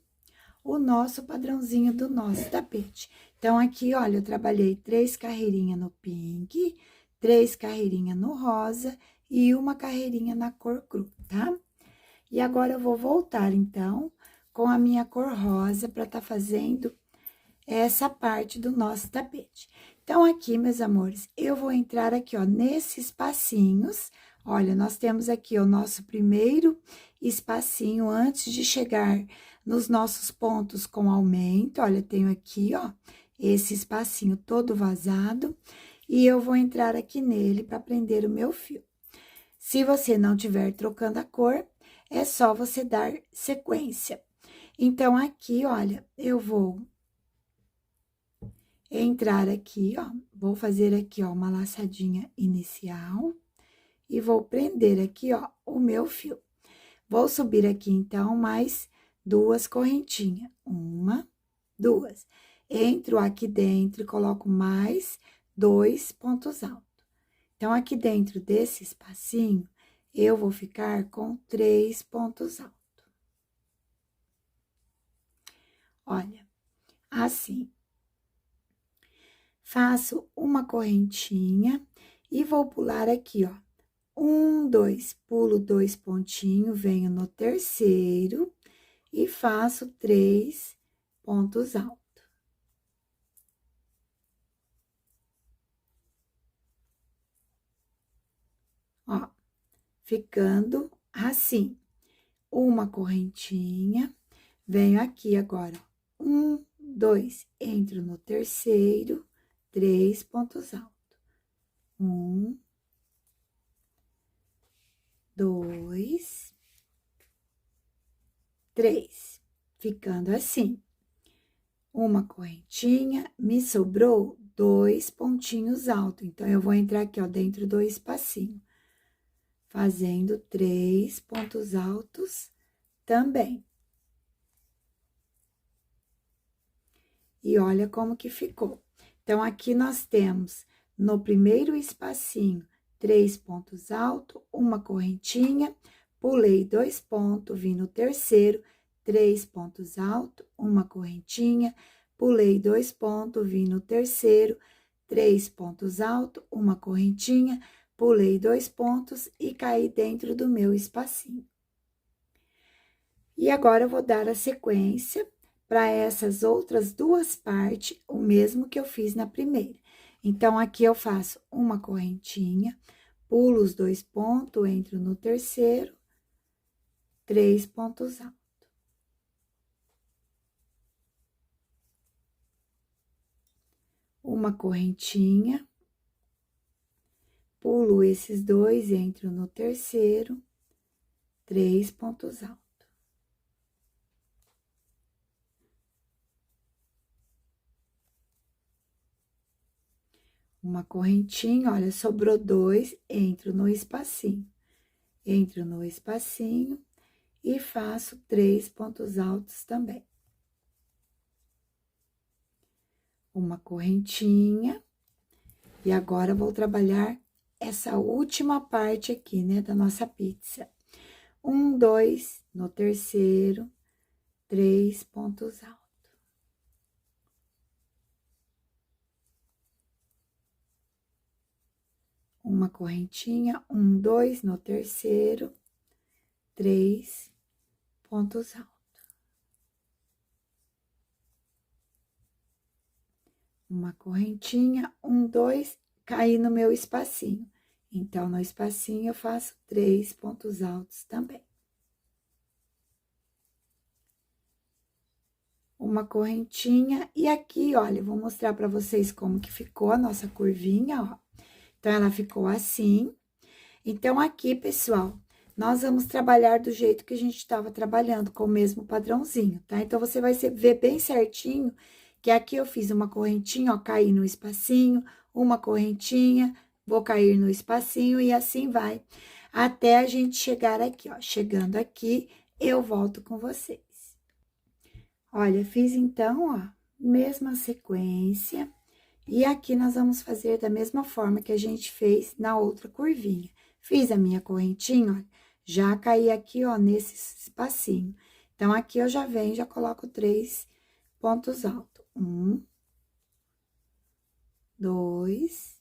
o nosso padrãozinho do nosso tapete. Então, aqui, olha, eu trabalhei 3 carreirinhas no pink, 3 carreirinhas no rosa e uma carreirinha na cor cru, tá? E agora, eu vou voltar, então, com a minha cor rosa para tá fazendo essa parte do nosso tapete. Então, aqui, meus amores, eu vou entrar aqui, ó, nesses espacinhos. Olha, nós temos aqui o nosso primeiro espacinho antes de chegar nos nossos pontos com aumento. Olha, tenho aqui, ó, esse espacinho todo vazado. E eu vou entrar aqui nele para prender o meu fio. Se você não tiver trocando a cor, é só você dar sequência. Então, aqui, olha, eu vou entrar aqui, ó, vou fazer aqui, ó, uma laçadinha inicial e vou prender aqui, ó, o meu fio. Vou subir aqui, então, mais 2 correntinhas. 1, 2. Entro aqui dentro e coloco mais 2 pontos altos. Então, aqui dentro desse espacinho, eu vou ficar com 3 pontos altos. Olha, assim. Faço uma correntinha e vou pular aqui, ó. 1, 2, pulo 2 pontinhos, venho no terceiro e faço 3 pontos altos. Ó, ficando assim. Uma correntinha, venho aqui agora, ó. 1, 2, entro no terceiro, 3 pontos altos. 1, 2, 3. Ficando assim. Uma correntinha, me sobrou 2 pontinhos altos. Então, eu vou entrar aqui, ó, dentro do espacinho, fazendo 3 pontos altos também. E olha como que ficou. Então, aqui nós temos, no primeiro espacinho, 3 pontos altos, uma correntinha, pulei 2 pontos, vim no terceiro, 3 pontos altos, uma correntinha, pulei 2 pontos, vim no terceiro, 3 pontos altos, uma correntinha, pulei 2 pontos e caí dentro do meu espacinho. E agora, eu vou dar a sequência para essas outras duas partes, o mesmo que eu fiz na primeira. Então, aqui eu faço uma correntinha, pulo os 2 pontos, entro no terceiro, 3 pontos altos. Uma correntinha, pulo esses 2, entro no terceiro, 3 pontos altos. Uma correntinha, olha, sobrou 2, entro no espacinho e faço 3 pontos altos também. Uma correntinha, e agora vou trabalhar essa última parte aqui, né, da nossa pizza. 1, 2, no terceiro, 3 pontos altos. Uma correntinha, 1, 2, no terceiro, 3 pontos altos. Uma correntinha, 1, 2, caí no meu espacinho. Então, no espacinho, eu faço 3 pontos altos também. Uma correntinha, e aqui, olha, eu vou mostrar pra vocês como que ficou a nossa curvinha, ó. Então, ela ficou assim. Então, aqui, pessoal, nós vamos trabalhar do jeito que a gente estava trabalhando, com o mesmo padrãozinho, tá? Então, você vai ver bem certinho que aqui eu fiz uma correntinha, ó, caí no espacinho, uma correntinha, vou cair no espacinho e assim vai, até a gente chegar aqui, ó. Chegando aqui, eu volto com vocês. Olha, fiz então, ó, mesma sequência, e aqui nós vamos fazer da mesma forma que a gente fez na outra curvinha. Fiz a minha correntinha, ó, já caí aqui, ó, nesse espacinho. Então, aqui eu já venho, já coloco 3 pontos altos. 1, 2,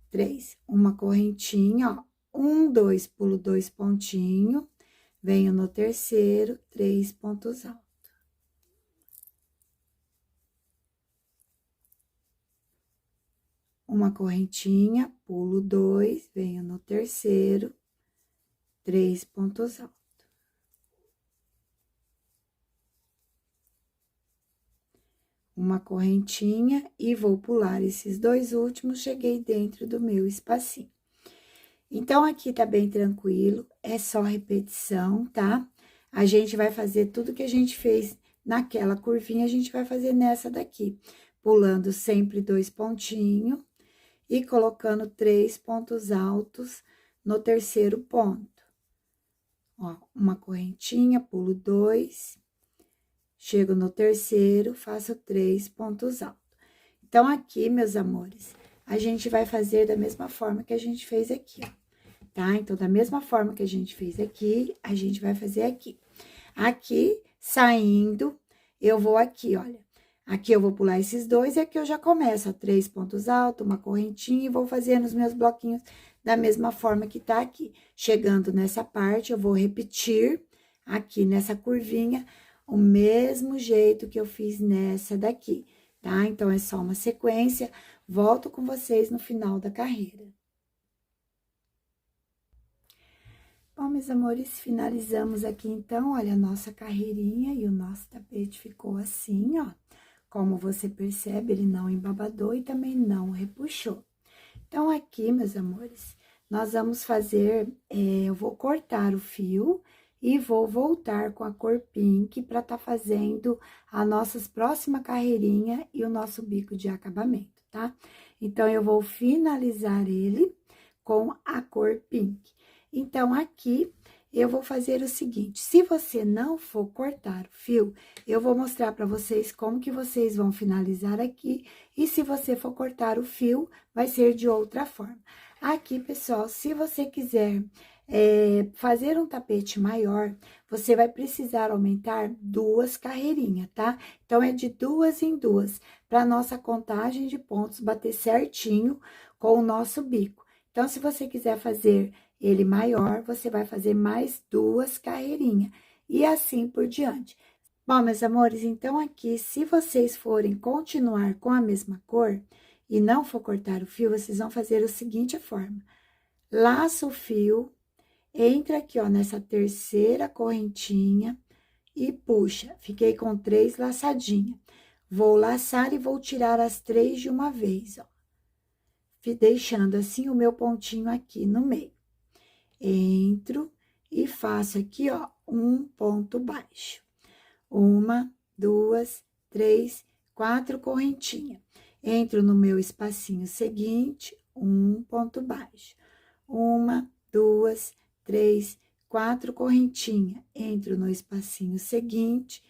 3. Uma correntinha, ó. 1, 2, pulo 2 pontinhos, venho no terceiro, 3 pontos altos. Uma correntinha, pulo 2, venho no terceiro, 3 pontos altos. Uma correntinha e vou pular esses 2 últimos, cheguei dentro do meu espacinho. Então, aqui tá bem tranquilo, é só repetição, tá? A gente vai fazer tudo que a gente fez naquela curvinha, a gente vai fazer nessa daqui, pulando sempre 2 pontinhos e colocando 3 pontos altos no terceiro ponto. Ó, uma correntinha, pulo 2, chego no terceiro, faço 3 pontos altos. Então, aqui, meus amores, a gente vai fazer da mesma forma que a gente fez aqui, ó, tá? Então, da mesma forma que a gente fez aqui, a gente vai fazer aqui. Aqui, saindo, eu vou aqui, olha. Aqui eu vou pular esses 2 e aqui eu já começo, ó, 3 pontos altos, uma correntinha e vou fazendo os meus bloquinhos da mesma forma que tá aqui. Chegando nessa parte, eu vou repetir aqui nessa curvinha o mesmo jeito que eu fiz nessa daqui, tá? Então, é só uma sequência, volto com vocês no final da carreira. Bom, meus amores, finalizamos aqui, então, olha, a nossa carreirinha e o nosso tapete ficou assim, ó. Como você percebe, ele não embabadou e também não repuxou. Então, aqui, meus amores, nós vamos fazer, eu vou cortar o fio e vou voltar com a cor pink para tá fazendo a nossa próxima carreirinha e o nosso bico de acabamento, tá? Então, eu vou finalizar ele com a cor pink. Então, aqui, eu vou fazer o seguinte, se você não for cortar o fio, eu vou mostrar para vocês como que vocês vão finalizar aqui, e se você for cortar o fio, vai ser de outra forma. Aqui, pessoal, se você quiser fazer um tapete maior, você vai precisar aumentar 2 carreirinhas, tá? Então, é de 2 em 2, para nossa contagem de pontos bater certinho com o nosso bico. Então, se você quiser fazer ele maior, você vai fazer mais 2 carreirinhas, e assim por diante. Bom, meus amores, então aqui, se vocês forem continuar com a mesma cor e não for cortar o fio, vocês vão fazer da seguinte forma: laça o fio, entra aqui, ó, nessa terceira correntinha e puxa. Fiquei com 3 laçadinhas. Vou laçar e vou tirar as 3 de uma vez, ó. Deixando assim o meu pontinho aqui no meio. Entro e faço aqui, ó, um ponto baixo. 1, 2, 3, 4 correntinhas. Entro no meu espacinho seguinte, um ponto baixo. 1, 2, 3, 4 correntinhas. Entro no espacinho seguinte,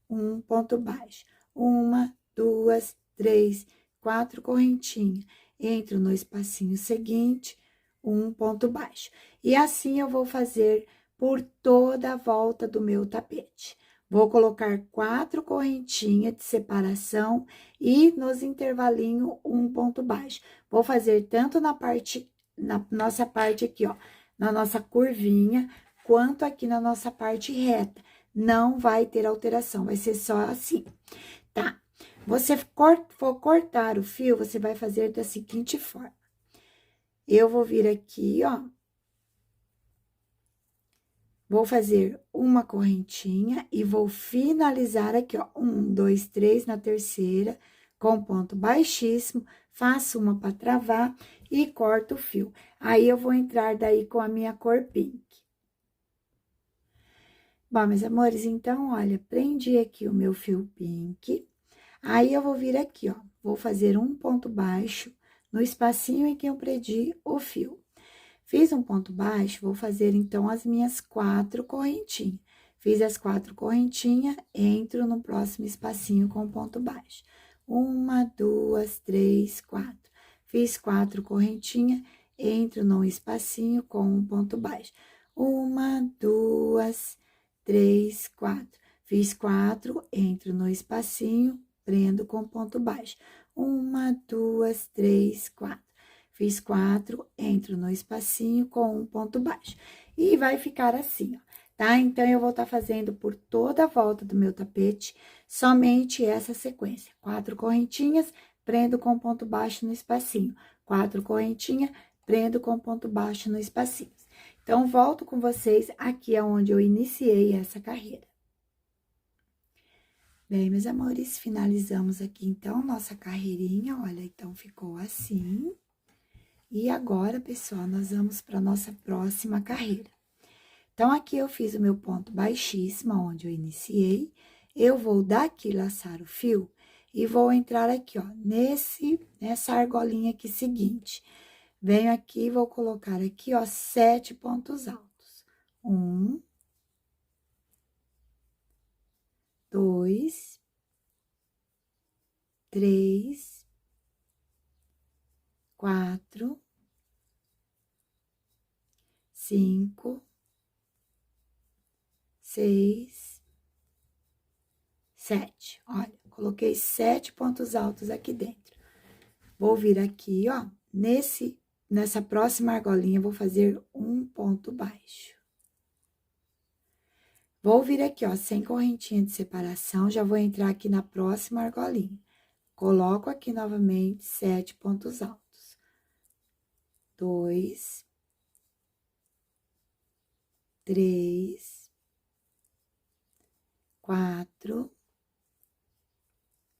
um ponto baixo. 1, 2, 3, 4 correntinhas. Entro no espacinho seguinte, um ponto baixo. E assim eu vou fazer por toda a volta do meu tapete. Vou colocar 4 correntinhas de separação e nos intervalinhos um ponto baixo. Vou fazer tanto na nossa parte aqui, ó, na nossa curvinha, quanto aqui na nossa parte reta. Não vai ter alteração, vai ser só assim, tá? Você for cortar o fio, você vai fazer da seguinte forma. Eu vou vir aqui, ó. Vou fazer uma correntinha e vou finalizar aqui, ó, 1, 2, 3 na terceira, com ponto baixíssimo, faço uma para travar e corto o fio. Aí, eu vou entrar daí com a minha cor pink. Bom, meus amores, então, olha, prendi aqui o meu fio pink. Aí, eu vou vir aqui, ó, vou fazer um ponto baixo no espacinho em que eu prendi o fio. Fiz um ponto baixo, vou fazer, então, as minhas 4 correntinhas. Fiz as 4 correntinhas, entro no próximo espacinho com ponto baixo. 1, 2, 3, 4. Fiz 4 correntinhas, entro num espacinho com um ponto baixo. 1, 2, 3, 4. Fiz 4, entro no espacinho, prendo com ponto baixo. 1, 2, 3, 4. Fiz 4, entro no espacinho com um ponto baixo. E vai ficar assim, ó, tá? Então, eu vou estar fazendo por toda a volta do meu tapete, somente essa sequência. 4 correntinhas, prendo com ponto baixo no espacinho. 4 correntinhas, prendo com ponto baixo no espacinho. Então, volto com vocês aqui aonde eu iniciei essa carreira. Bem, meus amores, finalizamos aqui, então, nossa carreirinha, olha, então, ficou assim. E agora, pessoal, nós vamos para nossa próxima carreira. Então, aqui eu fiz o meu ponto baixíssimo, onde eu iniciei. Eu vou daqui laçar o fio e vou entrar aqui, ó, nessa argolinha aqui seguinte. Venho aqui, vou colocar aqui, ó, 7 pontos altos. 1, 2, 3, 4, 5, 6, 7. Olha, coloquei 7 pontos altos aqui dentro. Vou vir aqui, ó, nessa próxima argolinha, vou fazer um ponto baixo. Vou vir aqui, ó, sem correntinha de separação, já vou entrar aqui na próxima argolinha. Coloco aqui novamente 7 pontos altos. 2, 3, 4,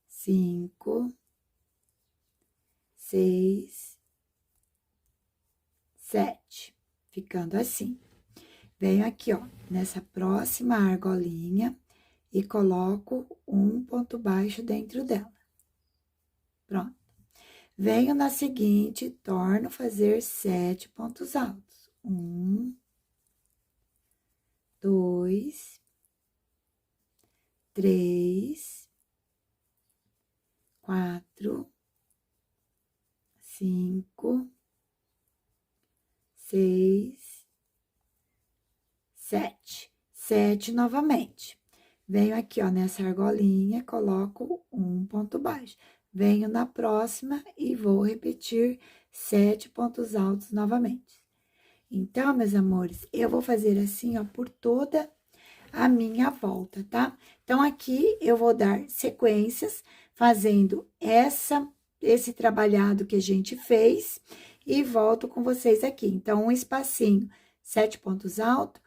5, 6, 7, ficando assim. Venho aqui, ó, nessa próxima argolinha e coloco um ponto baixo dentro dela. Pronto. Venho na seguinte, torno a fazer 7 pontos altos. 1, 2, 3, 4, 5, 6, 7, 7 novamente. Venho aqui, ó, nessa argolinha, coloco um ponto baixo. Venho na próxima e vou repetir 7 pontos altos novamente. Então, meus amores, eu vou fazer assim, ó, por toda a minha volta, tá? Então, aqui eu vou dar sequências, fazendo esse trabalhado que a gente fez, e volto com vocês aqui. Então, um espacinho, 7 pontos altos,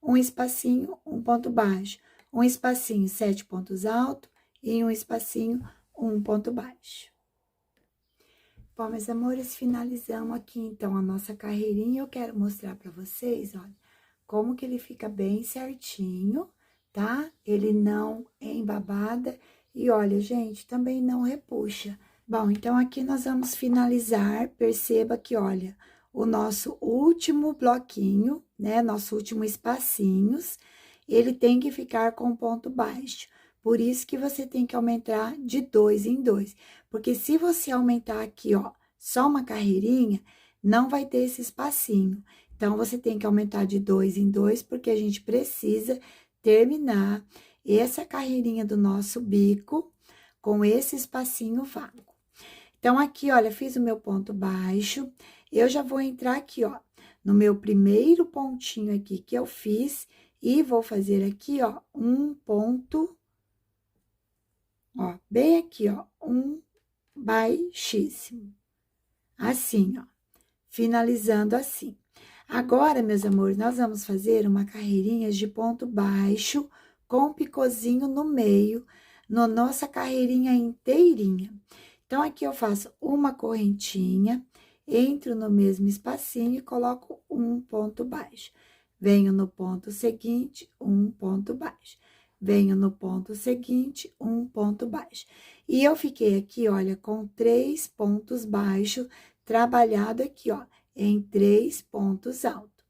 um espacinho, um ponto baixo, um espacinho, 7 pontos altos, e um espacinho, um ponto baixo. Bom, meus amores, finalizamos aqui, então, a nossa carreirinha. Eu quero mostrar pra vocês, olha, como que ele fica bem certinho, tá? Ele não é embabada e, olha, gente, também não repuxa. Bom, então, aqui nós vamos finalizar. Perceba que, olha, o nosso último bloquinho, né, nosso último espacinhos, ele tem que ficar com ponto baixo. Por isso que você tem que aumentar de 2 em 2. Porque se você aumentar aqui, ó, só uma carreirinha, não vai ter esse espacinho. Então, você tem que aumentar de 2 em 2, porque a gente precisa terminar essa carreirinha do nosso bico com esse espacinho vago. Então, aqui, olha, fiz o meu ponto baixo. Eu já vou entrar aqui, ó, no meu primeiro pontinho aqui que eu fiz, e vou fazer aqui, ó, um ponto, ó, bem aqui, ó, um baixíssimo. Assim, ó, finalizando assim. Agora, meus amores, nós vamos fazer uma carreirinha de ponto baixo com picôzinho no meio, na nossa carreirinha inteirinha. Então, aqui eu faço uma correntinha, entro no mesmo espacinho e coloco um ponto baixo. Venho no ponto seguinte, um ponto baixo. Venho no ponto seguinte, um ponto baixo. E eu fiquei aqui, olha, com 3 pontos baixos, trabalhado aqui, ó, em 3 pontos altos.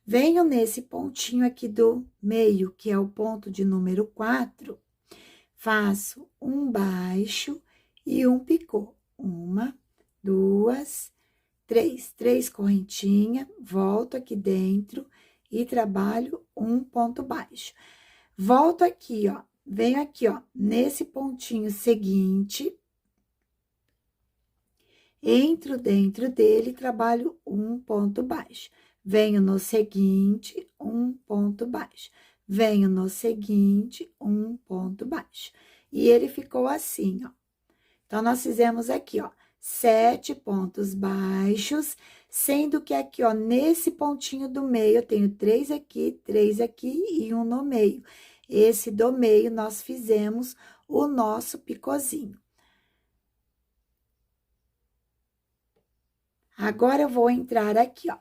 Venho nesse pontinho aqui do meio, que é o ponto de número 4, faço um baixo e um picô. 1, 2, 3. 3 correntinhas, volto aqui dentro e trabalho um ponto baixo. Volto aqui, ó, venho aqui, ó, nesse pontinho seguinte, entro dentro dele, trabalho um ponto baixo. Venho no seguinte, um ponto baixo. Venho no seguinte, um ponto baixo. E ele ficou assim, ó. Então, nós fizemos aqui, ó, 7 pontos baixos, sendo que aqui, ó, nesse pontinho do meio, eu tenho 3 aqui e um no meio. Esse do meio, nós fizemos o nosso picôzinho. Agora, eu vou entrar aqui, ó.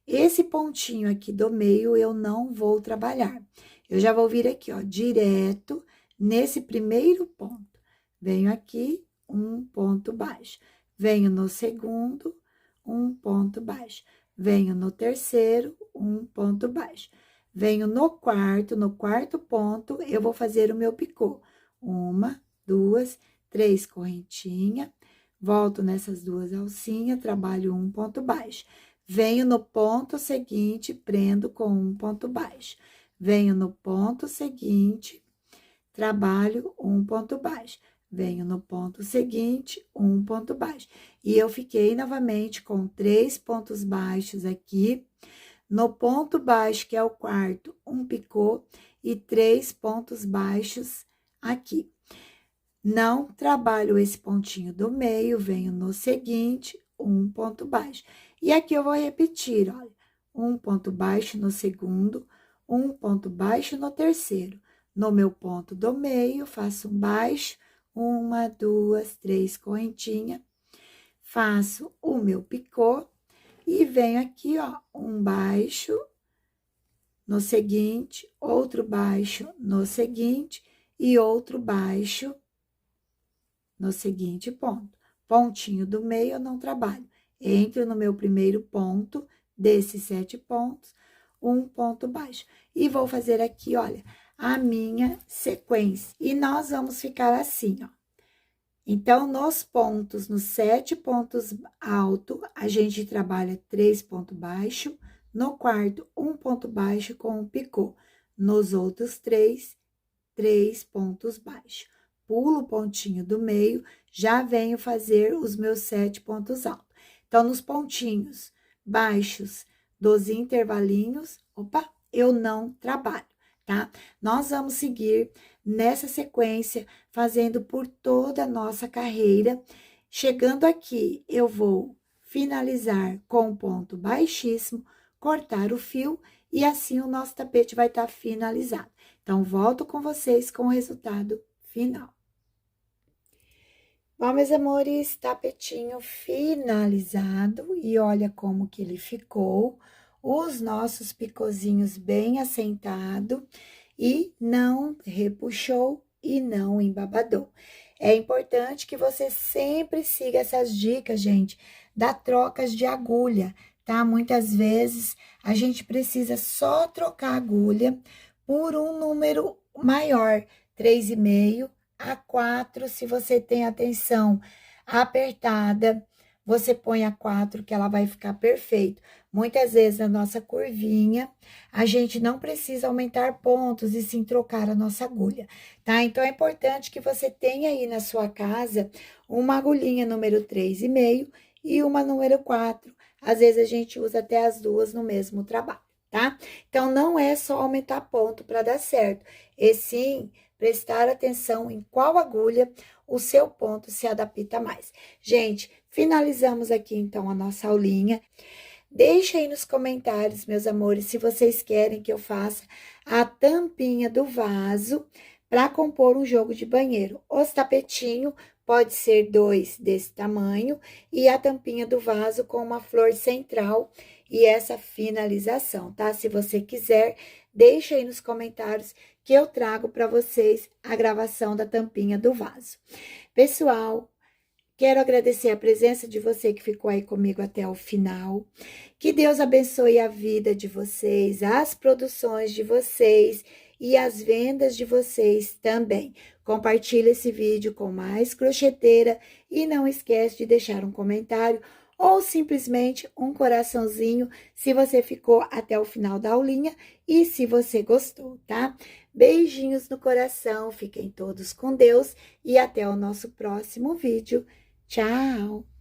Esse pontinho aqui do meio, eu não vou trabalhar. Eu já vou vir aqui, ó, direto nesse primeiro ponto. Venho aqui, um ponto baixo. Venho no segundo, um ponto baixo. Venho no terceiro, um ponto baixo. Venho no quarto ponto, eu vou fazer o meu picô. 1, 2, 3 correntinhas. Volto nessas 2 alcinhas, trabalho um ponto baixo. Venho no ponto seguinte, prendo com um ponto baixo. Venho no ponto seguinte, trabalho um ponto baixo. Venho no ponto seguinte, um ponto baixo. E eu fiquei novamente com 3 pontos baixos aqui. No ponto baixo, que é o quarto, um picô e 3 pontos baixos aqui. Não trabalho esse pontinho do meio, venho no seguinte, um ponto baixo. E aqui eu vou repetir, olha, um ponto baixo no segundo, um ponto baixo no terceiro. No meu ponto do meio, faço um baixo, 1, 2, 3 correntinhas, faço o meu picô e venho aqui, ó, um baixo no seguinte, outro baixo no seguinte e outro baixo no seguinte ponto. Pontinho do meio eu não trabalho. Entro no meu primeiro ponto, desses 7 pontos, um ponto baixo. E vou fazer aqui, olha, a minha sequência. E nós vamos ficar assim, ó. Então, nos pontos, nos 7 pontos altos, a gente trabalha 3 pontos baixos, No quarto, um ponto baixo com um picô. Nos outros três pontos baixos. Pulo o pontinho do meio, já venho fazer os meus 7 pontos altos. Então, nos pontinhos baixos dos intervalinhos, opa, eu não trabalho, tá? Nós vamos seguir nessa sequência, fazendo por toda a nossa carreira. Chegando aqui, eu vou finalizar com um ponto baixíssimo, cortar o fio e assim o nosso tapete vai estar finalizado. Então, volto com vocês com o resultado final. Bom, meus amores, tapetinho finalizado e olha como que ele ficou. Os nossos picôzinhos bem assentado e não repuxou e não embabadou. É importante que você sempre siga essas dicas, gente, da trocas de agulha, tá? Muitas vezes a gente precisa só trocar a agulha por um número maior, 3,5 a 4, se você tem a tensão apertada, você põe a 4 que ela vai ficar perfeito. Muitas vezes na nossa curvinha, a gente não precisa aumentar pontos e sim trocar a nossa agulha, tá? Então, é importante que você tenha aí na sua casa uma agulhinha número 3,5 e uma número 4. Às vezes, a gente usa até as duas no mesmo trabalho, tá? Então, não é só aumentar ponto para dar certo, e sim prestar atenção em qual agulha o seu ponto se adapta mais. Gente, finalizamos aqui então a nossa aulinha. Deixa aí nos comentários, meus amores, se vocês querem que eu faça a tampinha do vaso para compor um jogo de banheiro. Os tapetinhos pode ser 2 desse tamanho e a tampinha do vaso com uma flor central e essa finalização, tá? Se você quiser, deixa aí nos comentários que eu trago para vocês a gravação da tampinha do vaso. Pessoal, quero agradecer a presença de você que ficou aí comigo até o final. Que Deus abençoe a vida de vocês, as produções de vocês e as vendas de vocês também. Compartilhe esse vídeo com mais crocheteira e não esquece de deixar um comentário ou simplesmente um coraçãozinho se você ficou até o final da aulinha e se você gostou, tá? Beijinhos no coração, fiquem todos com Deus e até o nosso próximo vídeo. Tchau!